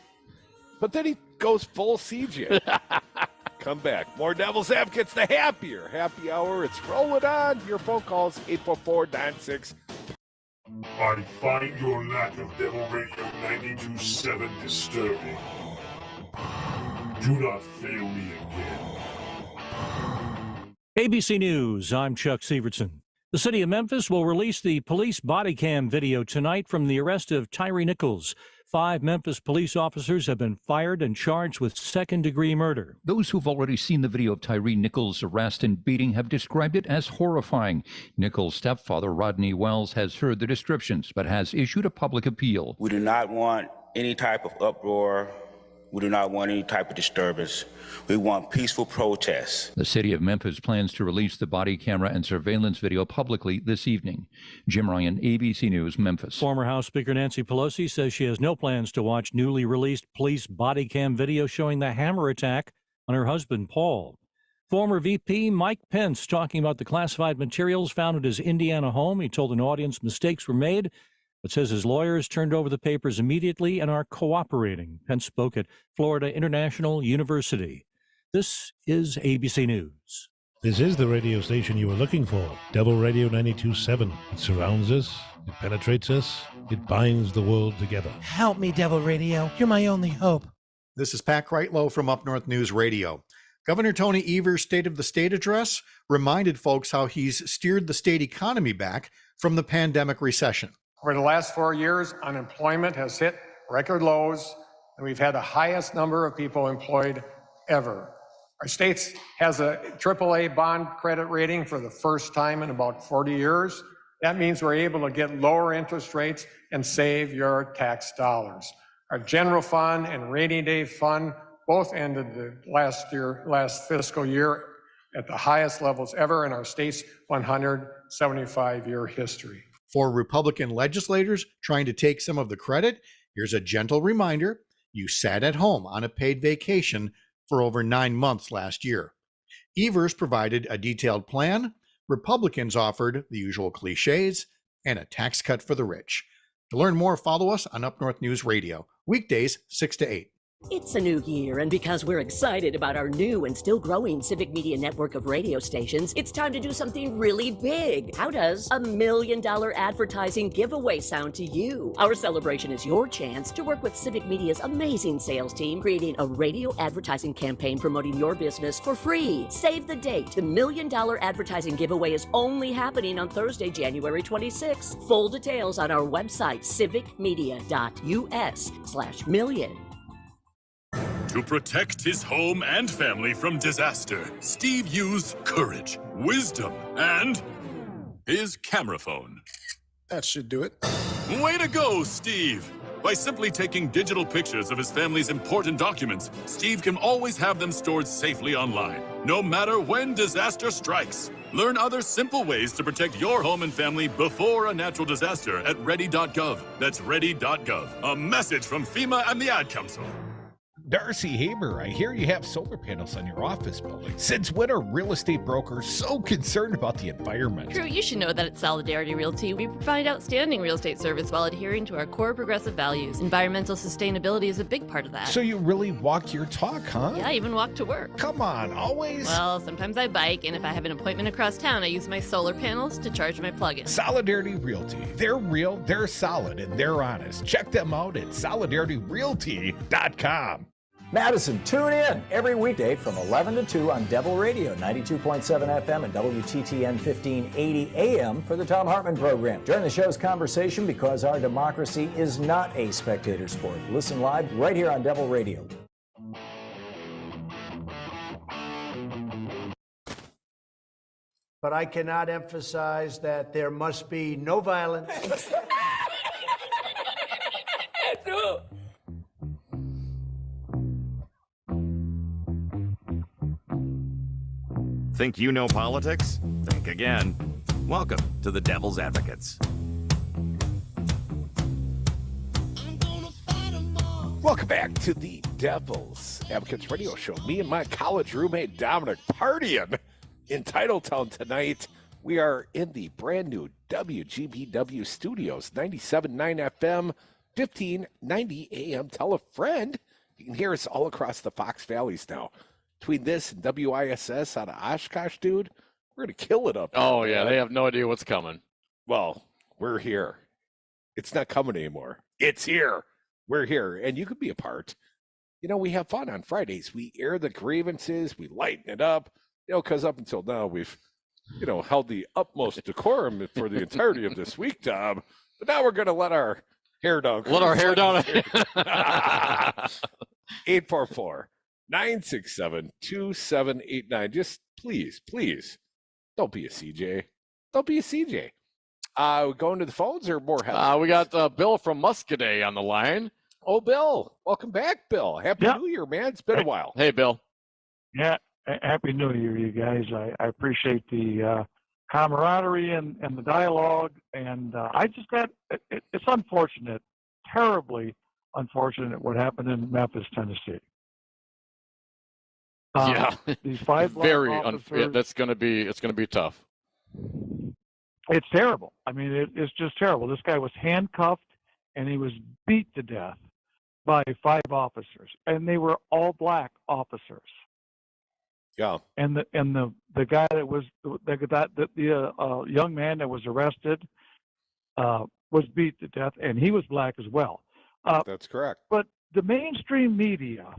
but then he goes full CJ. Come back. More Devil's Advocates, the happy hour. It's rolling on. Your phone calls, 844-96. I find your lack of Devil Radio 92.7 disturbing. Do not fail me again. ABC News, I'm Chuck Severson. The city of Memphis will release the police body cam video tonight from the arrest of Tyree Nichols. 5 Memphis police officers have been fired and charged with second-degree murder. Those who've already seen the video of Tyree Nichols' arrest and beating have described it as horrifying. Nichols' stepfather, Rodney Wells, has heard the descriptions but has issued a public appeal. We do not want any type of uproar. We do not want any type of disturbance. We want peaceful protests. The city of Memphis plans to release the body camera and surveillance video publicly this evening. Jim Ryan, ABC News, Memphis. Former House Speaker Nancy Pelosi says she has no plans to watch newly released police body cam video showing the hammer attack on her husband, Paul. Former VP Mike Pence talking about the classified materials found at his Indiana home. He told an audience mistakes were made, but says his lawyers turned over the papers immediately and are cooperating. Pence spoke at Florida International University. This is ABC News. This is the radio station you were looking for. Devil Radio 92.7. It surrounds us. It penetrates us. It binds the world together. Help me, Devil Radio. You're my only hope. This is Pat Kreitlow from Up North News Radio. Governor Tony Evers' State of the State address reminded folks how he's steered the state economy back from the pandemic recession. Over the last 4 years, unemployment has hit record lows, and we've had the highest number of people employed ever. Our state has a AAA bond credit rating for the first time in about 40 years. That means we're able to get lower interest rates and save your tax dollars. Our general fund and rainy day fund both ended the last fiscal year at the highest levels ever in our state's 175-year history. For Republican legislators trying to take some of the credit, here's a gentle reminder: you sat at home on a paid vacation for over 9 months last year. Evers provided a detailed plan. Republicans offered the usual cliches and a tax cut for the rich. To learn more, follow us on Up North News Radio, weekdays 6 to 8. It's a new year, and because we're excited about our new and still growing Civic Media network of radio stations, it's time to do something really big. How does a $1 million advertising giveaway sound to you? Our celebration is your chance to work with Civic Media's amazing sales team, creating a radio advertising campaign promoting your business for free. Save the date. The $1 million advertising giveaway is only happening on Thursday, January 26th. Full details on our website, civicmedia.us/million. To protect his home and family from disaster, Steve used courage, wisdom, and his camera phone. That should do it. Way to go, Steve! By simply taking digital pictures of his family's important documents, Steve can always have them stored safely online, no matter when disaster strikes. Learn other simple ways to protect your home and family before a natural disaster at ready.gov. That's ready.gov. A message from FEMA and the Ad Council. Darcy Haber, I hear you have solar panels on your office building. Since when are real estate brokers so concerned about the environment? Drew, you should know that at Solidarity Realty, we provide outstanding real estate service while adhering to our core progressive values. Environmental sustainability is a big part of that. So you really walk your talk, huh? Yeah, I even walk to work. Come on, always? Well, sometimes I bike, and if I have an appointment across town, I use my solar panels to charge my plug-in. Solidarity Realty. They're real, they're solid, and they're honest. Check them out at solidarityrealty.com. Madison, tune in every weekday from 11 to 2 on Devil Radio, 92.7 FM and WTTN 1580 AM for the Thom Hartmann Program. Join the show's conversation because our democracy is not a spectator sport. Listen live right here on Devil Radio. But I cannot emphasize that there must be no violence. Think you know politics? Think again. Welcome to the Devil's Advocates. Welcome back to the Devil's Advocates Radio Show. Me and my college roommate Dominic partying in Titletown tonight. We are in the brand new WGBW studios, 97.9 FM, 1590 AM. Tell a friend. You can hear us all across the Fox Valleys now. Between this and WISS out of Oshkosh, dude, we're going to kill it up there. Oh, yeah, they have no idea what's coming. Well, we're here. It's not coming anymore. It's here. We're here, and you could be a part. You know, we have fun on Fridays. We air the grievances. We lighten it up, because up until now, we've, held the utmost decorum for the entirety of this week, Tom. But now we're going to let our hair down. Let our hair down. 844-967-2789. Just please, don't be a CJ. Don't be a CJ. Going to the phones or more help? We got Bill from Muscadet on the line. Oh, Bill. Welcome back, Bill. Happy New Year, man. It's been a while. Hey, Bill. Yeah, Happy New Year, you guys. I appreciate the camaraderie and the dialogue. And I just got, it's unfortunate, terribly unfortunate what happened in Memphis, Tennessee. These 5 very officers, it's going to be tough. It's terrible. I mean, it's just terrible. This guy was handcuffed and he was beat to death by 5 officers, and they were all black officers. Yeah. And the guy that was the young man that was arrested was beat to death, and he was black as well. That's correct. But the mainstream media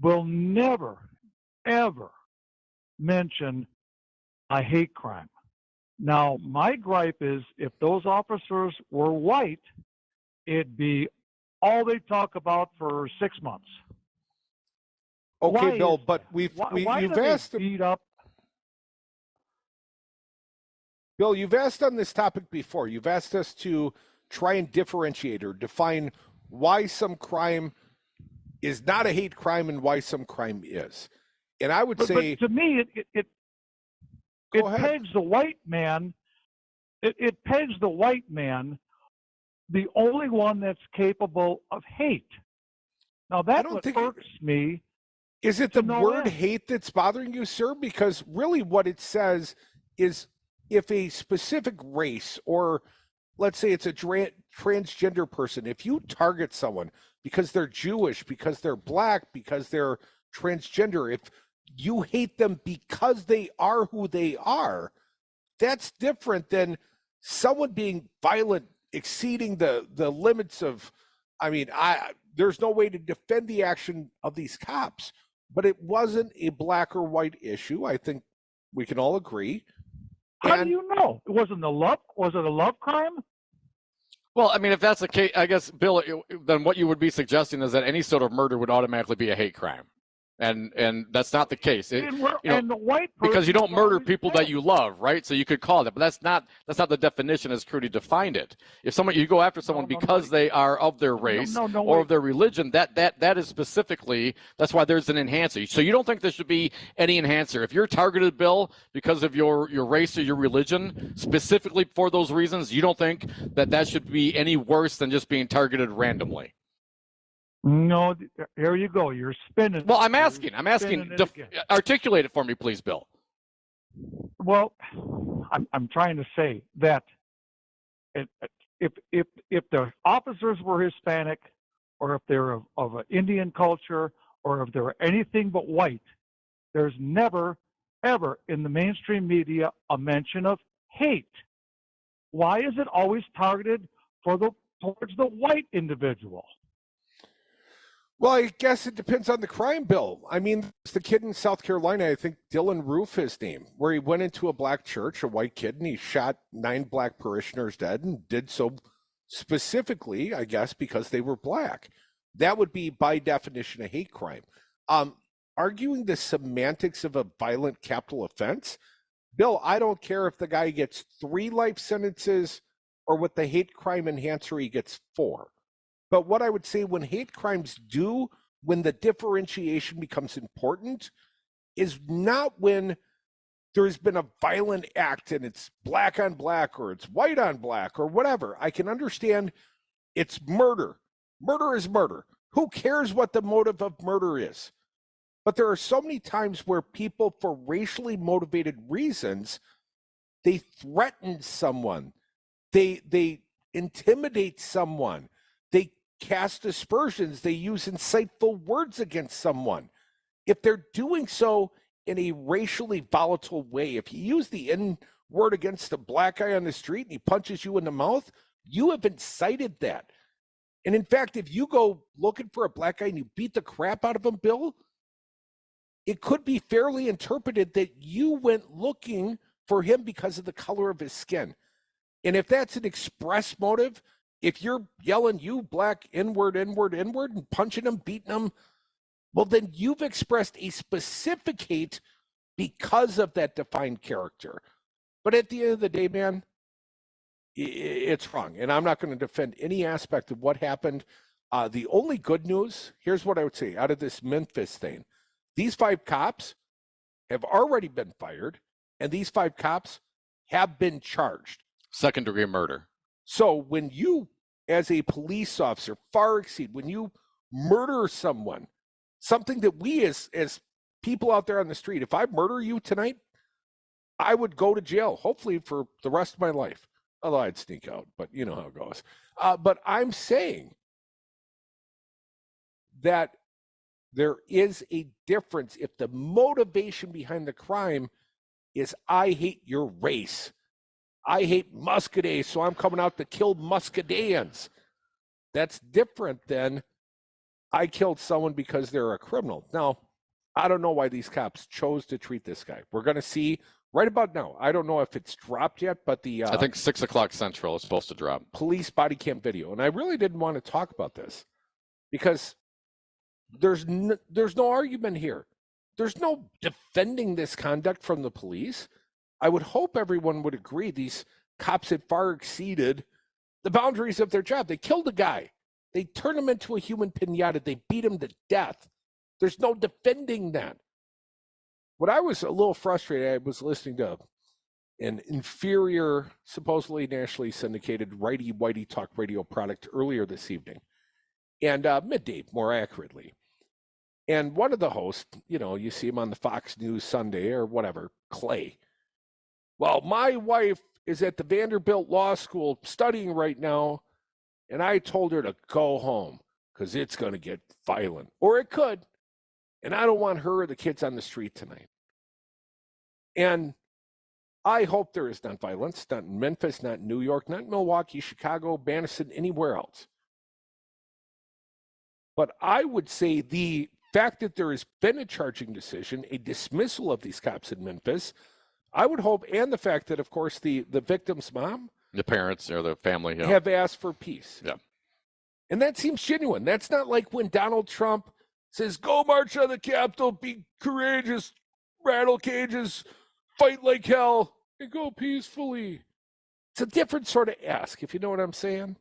will never ever mention a hate crime. Now, my gripe is if those officers were white, it'd be all they talk about for 6 months. Okay, Why Bill, is but that? Why you've do they asked beat up? Bill, you've asked on this topic before. You've asked us to try and differentiate or define why some crime is not a hate crime and why some crime is. And I would say, but to me, it pegs the white man. It pegs the white man, the only one that's capable of hate. Now that's what irks me. is it the word hate that's bothering you, sir? Because really what it says is if a specific race, or let's say it's a transgender person, if you target someone because they're Jewish, because they're black, because they're transgender, if you hate them because they are who they are, that's different than someone being violent, exceeding the limits of, there's no way to defend the action of these cops, but it wasn't a black or white issue. I think we can all agree. How do you know? Was it a love crime? Well, I mean, if that's the case, I guess, Bill, then what you would be suggesting is that any sort of murder would automatically be a hate crime. And that's not the case. And the white person, because you don't murder people that you love, right? So you could call that, but that's not the definition as Crudy defined it. If you go after someone because they are of their race or of their religion, that is specifically, that's why there's an enhancer. So you don't think there should be any enhancer. If you're targeted, Bill, because of your race or your religion, specifically for those reasons, you don't think that should be any worse than just being targeted randomly? No, here you go. You're spinning. Well, I'm asking. Articulate it for me, please, Bill. Well, I'm trying to say that if the officers were Hispanic, or if they're of an Indian culture, or if they're anything but white, there's never, ever in the mainstream media a mention of hate. Why is it always targeted towards the white individual? Well, I guess it depends on the crime, Bill. I mean, there's the kid in South Carolina, I think Dylan Roof, his name, where he went into a black church, a white kid, and he shot 9 black parishioners dead, and did so specifically, I guess, because they were black. That would be, by definition, a hate crime. Arguing the semantics of a violent capital offense, Bill, I don't care if the guy gets 3 life sentences or with the hate crime enhancer he gets 4. But what I would say when hate crimes do, when the differentiation becomes important, is not when there's been a violent act and it's black on black or it's white on black or whatever. I can understand it's murder. Murder is murder. Who cares what the motive of murder is? But there are so many times where people, for racially motivated reasons, they threaten someone. They intimidate someone. They cast aspersions. They use insightful words against someone. If they're doing so in a racially volatile way, if you use the N word against a black guy on the street and he punches you in the mouth, you have incited that. And in fact, if you go looking for a black guy and you beat the crap out of him, Bill, it could be fairly interpreted that you went looking for him because of the color of his skin. And if that's an express motive, if you're yelling, you black, N-word, N-word, N-word, and punching him, beating him, well, then you've expressed a specific hate because of that defined character. But at the end of the day, man, it's wrong. And I'm not going to defend any aspect of what happened. The only good news, here's what I would say out of this Memphis thing. These 5 cops have already been fired, and these 5 cops have been charged. Second-degree murder. So when you, as a police officer, far exceed, when you murder someone, something that we as people out there on the street, if I murder you tonight, I would go to jail, hopefully for the rest of my life. Although I'd sneak out, but you know how it goes. But I'm saying that there is a difference if the motivation behind the crime is I hate your race. I hate Muscadet, so I'm coming out to kill Muscadans. That's different than I killed someone because they're a criminal. Now, I don't know why these cops chose to treat this guy. We're going to see right about now. I don't know if it's dropped yet, but the I think 6 o'clock Central is supposed to drop. Police body cam video. And I really didn't want to talk about this because there's no argument here. There's no defending this conduct from the police. I would hope everyone would agree these cops had far exceeded the boundaries of their job. They killed a guy. They turned him into a human pinata. They beat him to death. There's no defending that. What I was a little frustrated, I was listening to an inferior, supposedly nationally syndicated righty-whitey talk radio product earlier this evening, and midday, more accurately. And one of the hosts, you see him on the Fox News Sunday or whatever, Clay. Well, my wife is at the Vanderbilt Law School studying right now, and I told her to go home because it's going to get violent. Or it could. And I don't want her or the kids on the street tonight. And I hope there is not violence, not in Memphis, not in New York, not in Milwaukee, Chicago, Bankstaad, anywhere else. But I would say the fact that there has been a charging decision, a dismissal of these cops in Memphis, I would hope, and the fact that, of course, the victim's mom, the parents or the family have asked for peace. Yeah. And that seems genuine. That's not like when Donald Trump says, go march on the Capitol, be courageous, rattle cages, fight like hell, and go peacefully. It's a different sort of ask, if you know what I'm saying.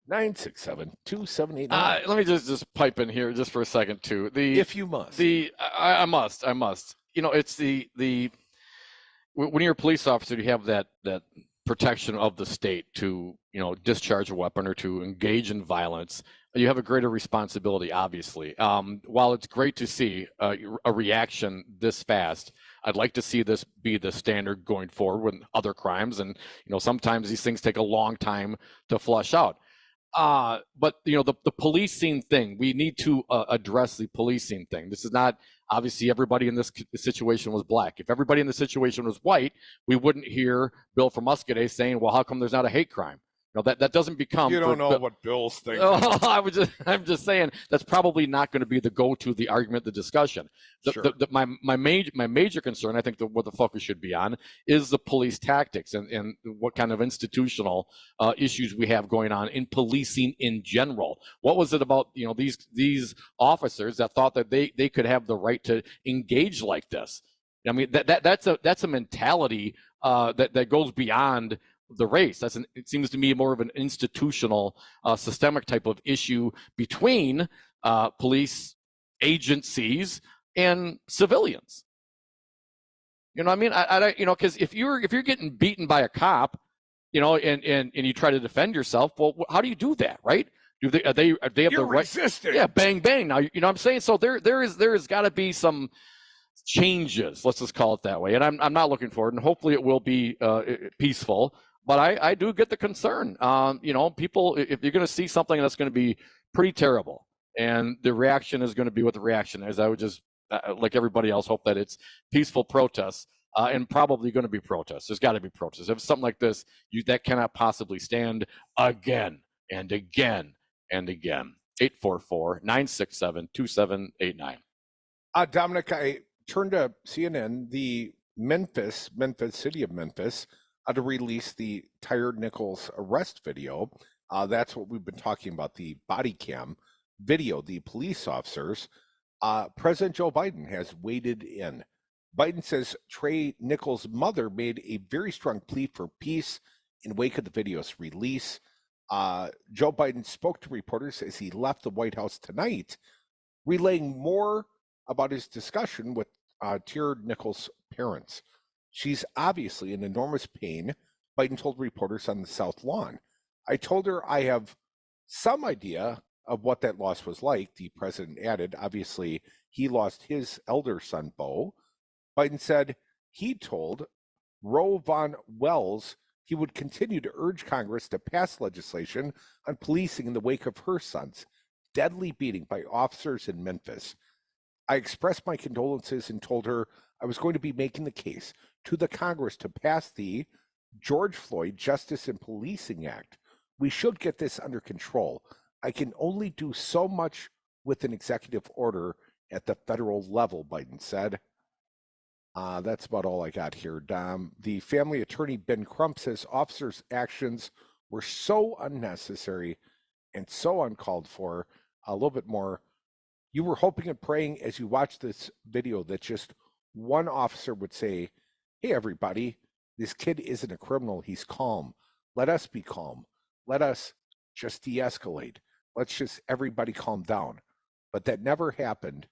844-967-2789. Let me just pipe in here just for a second, too. If you must. I must. It's when you're a police officer, you have that protection of the state to, discharge a weapon or to engage in violence. You have a greater responsibility, obviously. While it's great to see a reaction this fast, I'd like to see this be the standard going forward with other crimes. And, sometimes these things take a long time to flush out. But, the policing thing, we need to address the policing thing. This is not, obviously, everybody in this situation was black. If everybody in the situation was white, we wouldn't hear Bill from Muscadet saying, well, how come there's not a hate crime? That doesn't become. You don't know what Bill's thinking. I'm just saying that's probably not going to be the go-to, the argument, the discussion. My major concern, I think, what the focus should be on is the police tactics and what kind of institutional issues we have going on in policing in general. What was it about these officers that thought that they could have the right to engage like this? I mean, that's a mentality that goes beyond the race. It seems to me more of an institutional, systemic type of issue between police agencies and civilians. You know what I mean? Because if you're getting beaten by a cop, and you try to defend yourself, well, how do you do that, right? Do they have the right? Resisting. Yeah, bang bang. Now you know what I'm saying. So there is got to be some changes. Let's just call it that way. And I'm not looking for it, and hopefully it will be peaceful. But I do get the concern. People, if you're going to see something that's going to be pretty terrible, and the reaction is going to be what the reaction is, I would just, like everybody else, hope that it's peaceful protests, and probably going to be protests. There's got to be protests. If it's something like this, that cannot possibly stand again and again and again. 844-967-2789. Dominic, I turned to CNN, the Memphis, city of Memphis, to release the Tyre Nichols arrest video. That's what we've been talking about, the body cam video, the police officers. President Joe Biden has waded in. Biden says Trey Nichols' mother made a very strong plea for peace in wake of the video's release. Joe Biden spoke to reporters as he left the White House tonight, relaying more about his discussion with Tyre Nichols' parents. She's obviously in enormous pain, Biden told reporters on the South Lawn. I told her I have some idea of what that loss was like, the president added. Obviously, he lost his elder son, Beau. Biden said he told Roe Von Wells he would continue to urge Congress to pass legislation on policing in the wake of her son's deadly beating by officers in Memphis. I expressed my condolences and told her I was going to be making the case to the Congress to pass the George Floyd Justice and Policing Act. We should get this under control. I can only do so much with an executive order at the federal level, Biden said. That's about all I got here, Dom. The family attorney, Ben Crump, says officers' actions were so unnecessary and so uncalled for. A little bit more. You were hoping and praying as you watched this video that just one officer would say, hey, everybody, this kid isn't a criminal. He's calm. Let us be calm. Let us just de-escalate. Let's just everybody calm down. But that never happened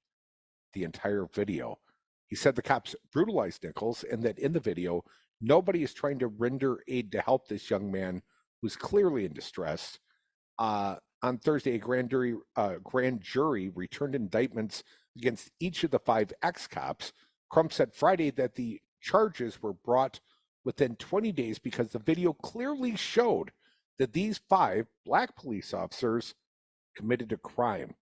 the entire video. He said the cops brutalized Nichols and that in the video, nobody is trying to render aid to help this young man who's clearly in distress. On Thursday, a grand jury returned indictments against each of the 5 ex-cops. Crump said Friday that the charges were brought within 20 days because the video clearly showed that these 5 black police officers committed a crime.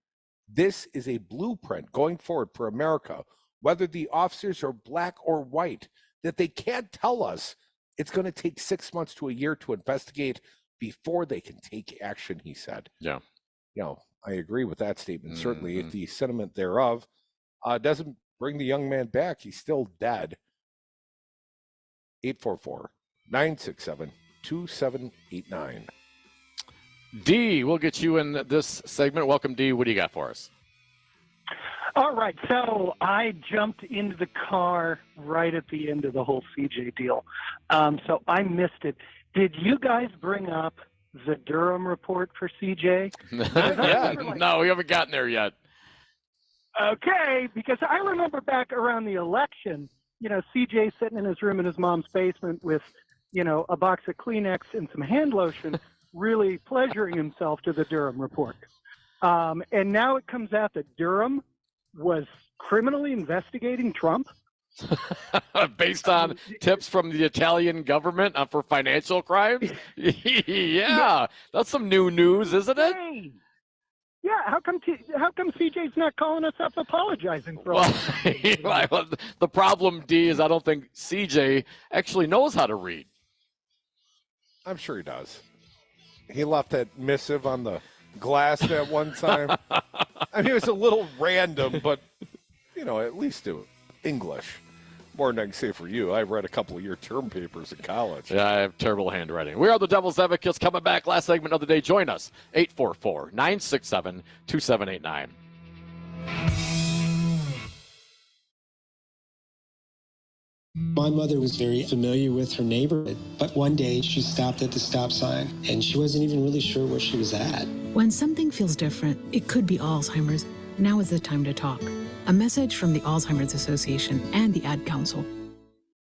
This is a blueprint going forward for America, whether the officers are black or white, that they can't tell us it's going to take 6 months to a year to investigate before they can take action, he said. Yeah. I agree with that statement. Certainly, if the sentiment thereof doesn't bring the young man back, he's still dead. 844-967-2789. D, we'll get you in this segment. Welcome, D. What do you got for us? All right, so I jumped into the car right at the end of the whole CJ deal, so I missed it. Did you guys bring up the Durham report for CJ? No, we haven't gotten there yet. Okay, because I remember back around the election, CJ sitting in his room in his mom's basement with, a box of Kleenex and some hand lotion, really pleasuring himself to the Durham report. And now it comes out that Durham was criminally investigating Trump. Based on tips from the Italian government for financial crimes? Yeah, that's some new news, isn't it? Yeah, how come CJ's not calling us up apologizing for all the problem, D, is I don't think CJ actually knows how to read. I'm sure he does. He left that missive on the glass that one time. I mean, it was a little random, but, at least do English. More than I can say for you. I read a couple of your term papers in college. Yeah, I have terrible handwriting. We are the Devil's Advocates coming back. Last segment of the day. Join us. 844-967-2789. My mother was very familiar with her neighborhood, but one day she stopped at the stop sign and she wasn't even really sure where she was at. When something feels different, it could be Alzheimer's. Now is the time to talk. A message from the Alzheimer's Association and the Ad Council.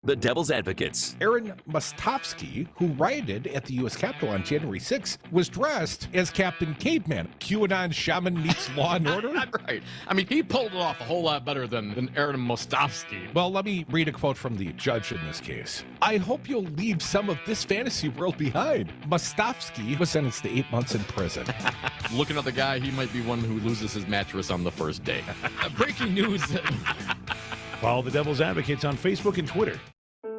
The Devil's Advocates. Aaron Mustovsky, who rioted at the U.S. Capitol on January 6th, was dressed as Captain Caveman. QAnon shaman meets Law and Order? Right. I mean, he pulled it off a whole lot better than Aaron Mustovsky. Well, let me read a quote from the judge in this case. I hope you'll leave some of this fantasy world behind. Mustovsky was sentenced to 8 months in prison. Looking at the guy, he might be one who loses his mattress on the first day. Breaking news. Follow the Devil's Advocates on Facebook and Twitter.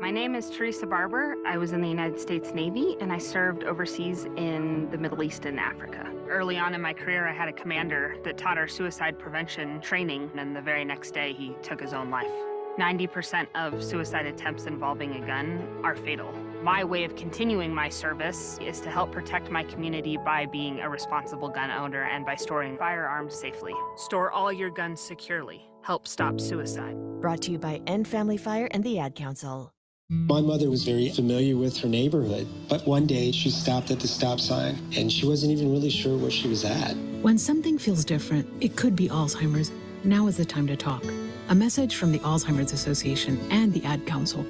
My name is Teresa Barber. I was in the United States Navy, and I served overseas in the Middle East and Africa. Early on in my career, I had a commander that taught our suicide prevention training, and the very next day, he took his own life. 90% of suicide attempts involving a gun are fatal. My way of continuing my service is to help protect my community by being a responsible gun owner and by storing firearms safely. Store all your guns securely. Help stop suicide. Brought to you by End Family Fire and the Ad Council. My mother was very familiar with her neighborhood, but one day she stopped at the stop sign and she wasn't even really sure where she was at. When something feels different, it could be Alzheimer's. Now is the time to talk. A message from the Alzheimer's Association and the Ad Council.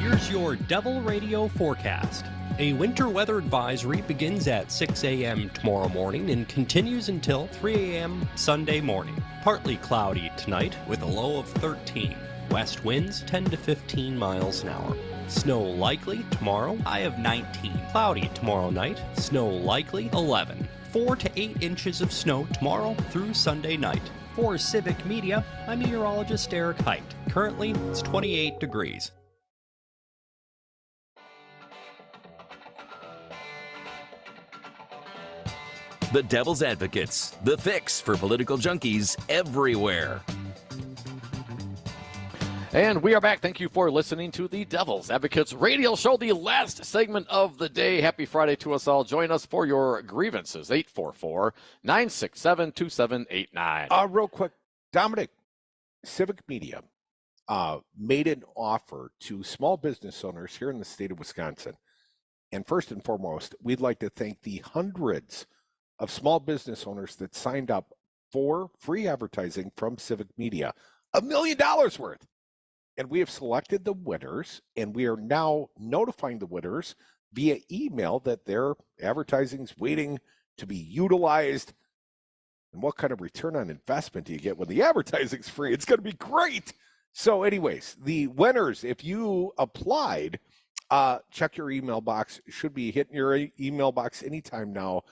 Here's your Devil Radio forecast. A winter weather advisory begins at 6 a.m. tomorrow morning and continues until 3 a.m. Sunday morning. Partly cloudy tonight with a low of 13. West winds 10 to 15 miles an hour. Snow likely tomorrow, high of 19. Cloudy tomorrow night, snow likely 11. 4 to 8 inches of snow tomorrow through Sunday night. For Civic Media, I'm meteorologist Eric Height. Currently, it's 28 degrees. The Devil's Advocates, the fix for political junkies everywhere. And we are back. Thank you for listening to the Devil's Advocates radio show, the last segment of the day. Happy Friday to us all. Join us for your grievances, 844-967-2789. Real quick, Dominic, Civic Media made an offer to small business owners here in the state of Wisconsin. And first and foremost, we'd like to thank the hundreds of small business owners that signed up for free advertising from Civic Media, $1 million worth. And we have selected the winners, and we are now notifying the winners via email that their advertising is waiting to be utilized. And what kind of return on investment do you get when the advertising is free? It's going to be great. So anyways, the winners, if you applied, check your email box. It should be hitting your email box anytime now.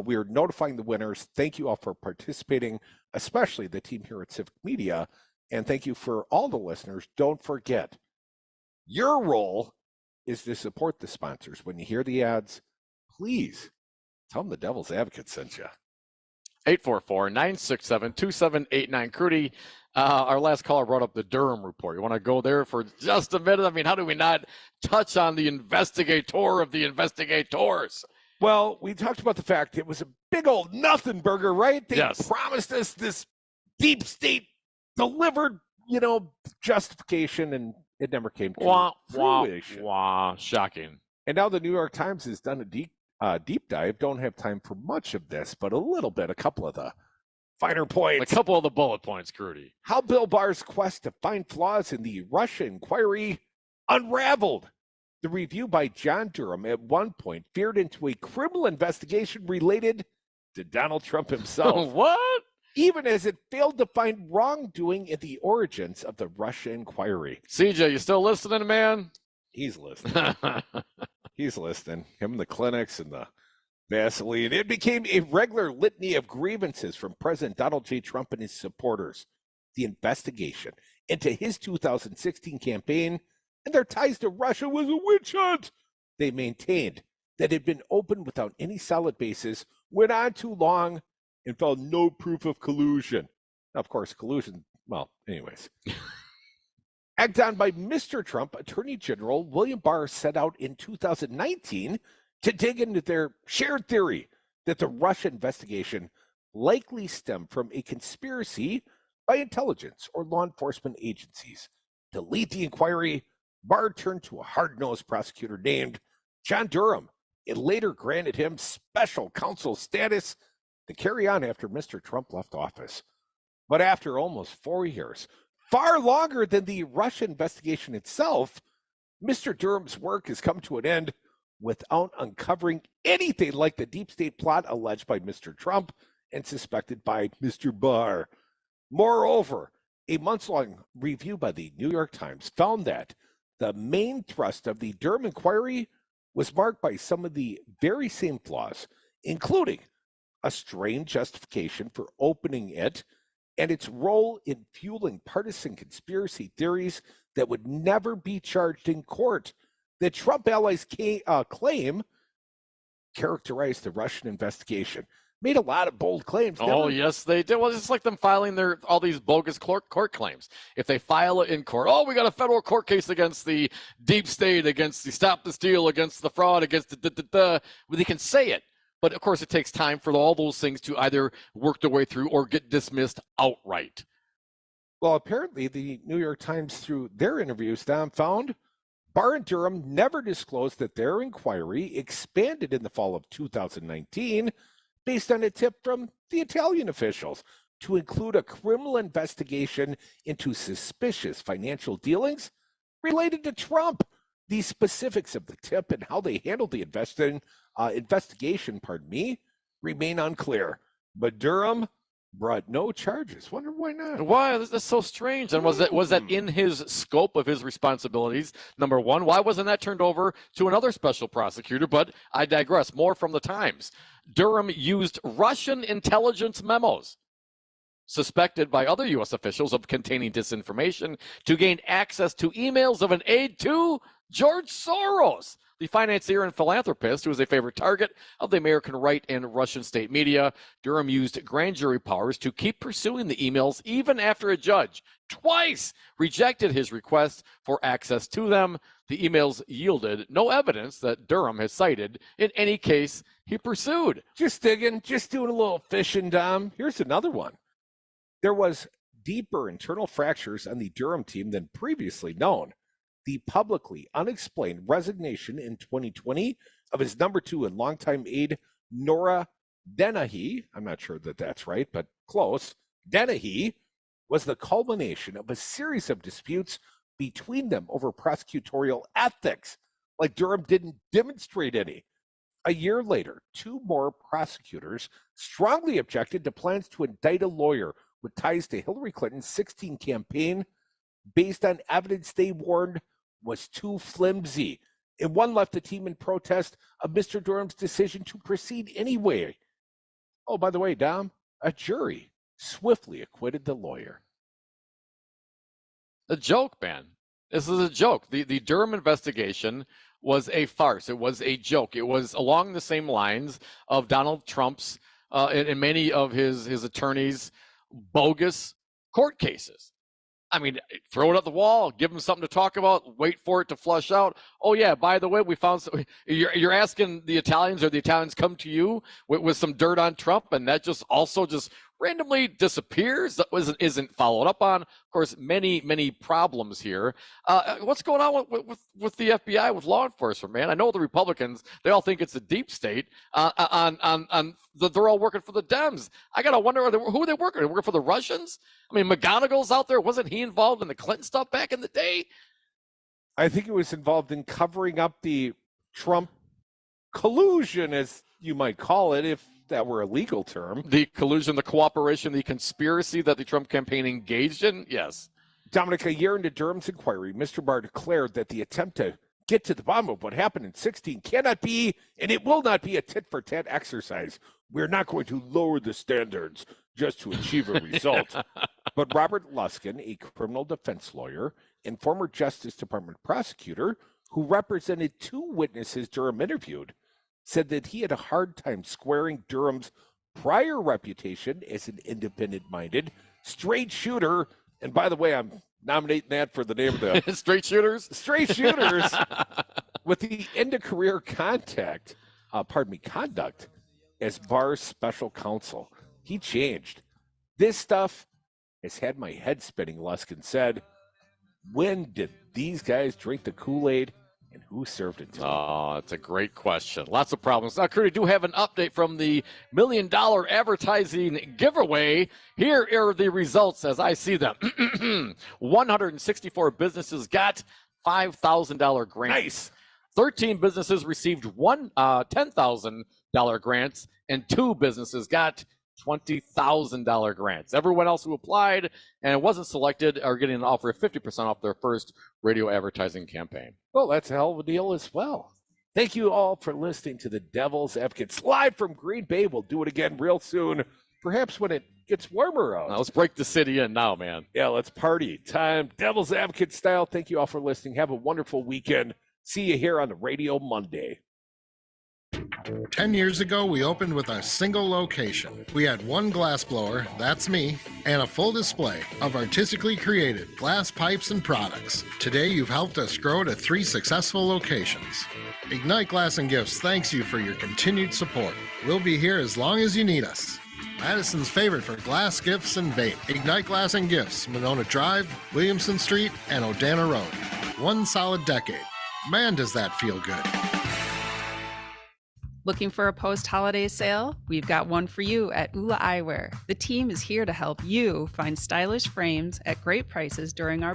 We are notifying the winners. Thank you all for participating, especially the team here at Civic Media. And thank you for all the listeners. Don't forget, your role is to support the sponsors. When you hear the ads, please tell them the Devil's Advocate sent you. 844-967-2789. Crudy, our last caller brought up the Durham report. You want to go there for just a minute? I mean, how do we not touch on the investigator of the investigators? Well, we talked about the fact it was a big old nothing burger, right? They promised us this deep state delivered, justification, and it never came to fruition. Shocking. And now the New York Times has done a deep dive. Don't have time for much of this, but a couple of the finer points. A couple of the bullet points, Crudy. How Bill Barr's quest to find flaws in the Russia inquiry unraveled. The review by John Durham at one point veered into a criminal investigation related to Donald Trump himself. What? Even as it failed to find wrongdoing in the origins of the Russia inquiry. CJ, you still listening, man? He's listening. He's listening. Him and the clinics and the Vaseline. It became a regular litany of grievances from President Donald J. Trump and his supporters. The investigation into his 2016 campaign and their ties to Russia was a witch hunt. They maintained that it had been opened without any solid basis, went on too long, and found no proof of collusion. Of course, collusion, well, anyways. Egged on by Mr. Trump, Attorney General William Barr set out in 2019 to dig into their shared theory that the Russia investigation likely stemmed from a conspiracy by intelligence or law enforcement agencies. To lead the inquiry, Barr turned to a hard-nosed prosecutor named John Durham. It later granted him special counsel status to carry on after Mr. Trump left office. But after almost 4 years, far longer than the Russia investigation itself, Mr. Durham's work has come to an end without uncovering anything like the deep state plot alleged by Mr. Trump and suspected by Mr. Barr. Moreover, a months-long review by the New York Times found that the main thrust of the Durham inquiry was marked by some of the very same flaws, including a strained justification for opening it, and its role in fueling partisan conspiracy theories that would never be charged in court. The Trump allies claim characterized the Russian investigation, made a lot of bold claims. Oh, yes, they did. Well, it's like them filing all these bogus court claims. If they file it in court, we got a federal court case against the deep state, against the Stop the Steal, against the fraud, against well, they can say it. But, of course, it takes time for all those things to either work their way through or get dismissed outright. Well, apparently the New York Times, through their interviews, Dom, found Barr and Durham never disclosed that their inquiry expanded in the fall of 2019 based on a tip from the Italian officials to include a criminal investigation into suspicious financial dealings related to Trump. The specifics of the tip and how they handled the investigation, remain unclear. But Durham brought no charges. Wonder why not? Why? This is so strange. And was that in his scope of his responsibilities? Number one, why wasn't that turned over to another special prosecutor? But I digress. More from the Times. Durham used Russian intelligence memos suspected by other U.S. officials of containing disinformation to gain access to emails of an aide to George Soros, the financier and philanthropist who is a favorite target of the American right and Russian state media. Durham used grand jury powers to keep pursuing the emails even after a judge twice rejected his request for access to them. The emails yielded no evidence that Durham has cited in any case he pursued. Just digging, just doing a little fishing, Dom. Here's another one. There was deeper internal fractures on the Durham team than previously known. The publicly unexplained resignation in 2020 of his number 2 and longtime aide, Nora Dennehy, I'm not sure that that's right, but close, Dennehy, was the culmination of a series of disputes between them over prosecutorial ethics, like Durham didn't demonstrate any. A year later, 2 more prosecutors strongly objected to plans to indict a lawyer with ties to Hillary Clinton's 2016 campaign based on evidence they warned was too flimsy. And one left the team in protest of Mr. Durham's decision to proceed anyway. Oh, by the way, Dom, a jury swiftly acquitted the lawyer. A joke, man. This is a joke. The Durham investigation was a farce. It was a joke. It was along the same lines of Donald Trump's and many of his attorneys' bogus court cases. I mean, throw it at the wall, give them something to talk about, wait for it to flush out. Oh, yeah, by the way, we found some, you're asking the Italians, or the Italians come to you with some dirt on Trump, and that just randomly disappears, that isn't followed up on. Of course, many problems here. What's going on with the FBI, with law enforcement, man? I know the Republicans, they all think it's a deep state. They're all working for the Dems. I got to wonder, who are they working? Are they working for the Russians? I mean, McGonigal's out there. Wasn't he involved in the Clinton stuff back in the day? I think it was involved in covering up the Trump collusion, as you might call it, if that were a legal term. The collusion, the cooperation, the conspiracy that the Trump campaign engaged in? Yes. Dominic, a year into Durham's inquiry, Mr. Barr declared that the attempt to get to the bottom of what happened in 2016 cannot be, and it will not be, a tit-for-tat exercise. We're not going to lower the standards just to achieve a result. But Robert Luskin, a criminal defense lawyer and former Justice Department prosecutor who represented 2 witnesses Durham interviewed, said that he had a hard time squaring Durham's prior reputation as an independent-minded straight shooter. And by the way, I'm nominating that for the name of the Straight Shooters. Straight Shooters with the end-of-career conduct as Barr's special counsel. He changed. This stuff has had my head spinning, Luskin said. When did these guys drink the Kool-Aid? And who served it to them? Oh, it's a great question. Lots of problems. Now, Curdy, do have an update from the $1 million advertising giveaway. Here are the results as I see them. 164 businesses got $5,000 grants. Nice. 13 businesses received $10,000 grants, and 2 businesses got $20,000 grants. Everyone else who applied and wasn't selected are getting an offer of 50% off their first radio advertising campaign. Well, that's a hell of a deal as well. Thank you all for listening to the Devil's Advocates live from Green Bay. We'll do it again real soon, perhaps when it gets warmer out. Now, let's break the city in now, man. Yeah, let's party time, Devil's Advocate style. Thank you all for listening. Have a wonderful weekend. See you here on the radio Monday. 10 years ago, we opened with a single location. We had one glass blower, that's me, and a full display of artistically created glass pipes and products. Today, you've helped us grow to 3 successful locations. Ignite Glass and Gifts thanks you for your continued support. We'll be here as long as you need us. Madison's favorite for glass gifts and vape. Ignite Glass and Gifts, Monona Drive, Williamson Street, and Odana Road. 1 solid decade. Man, does that feel good. Looking for a post-holiday sale? We've got one for you at Ula Eyewear. The team is here to help you find stylish frames at great prices during our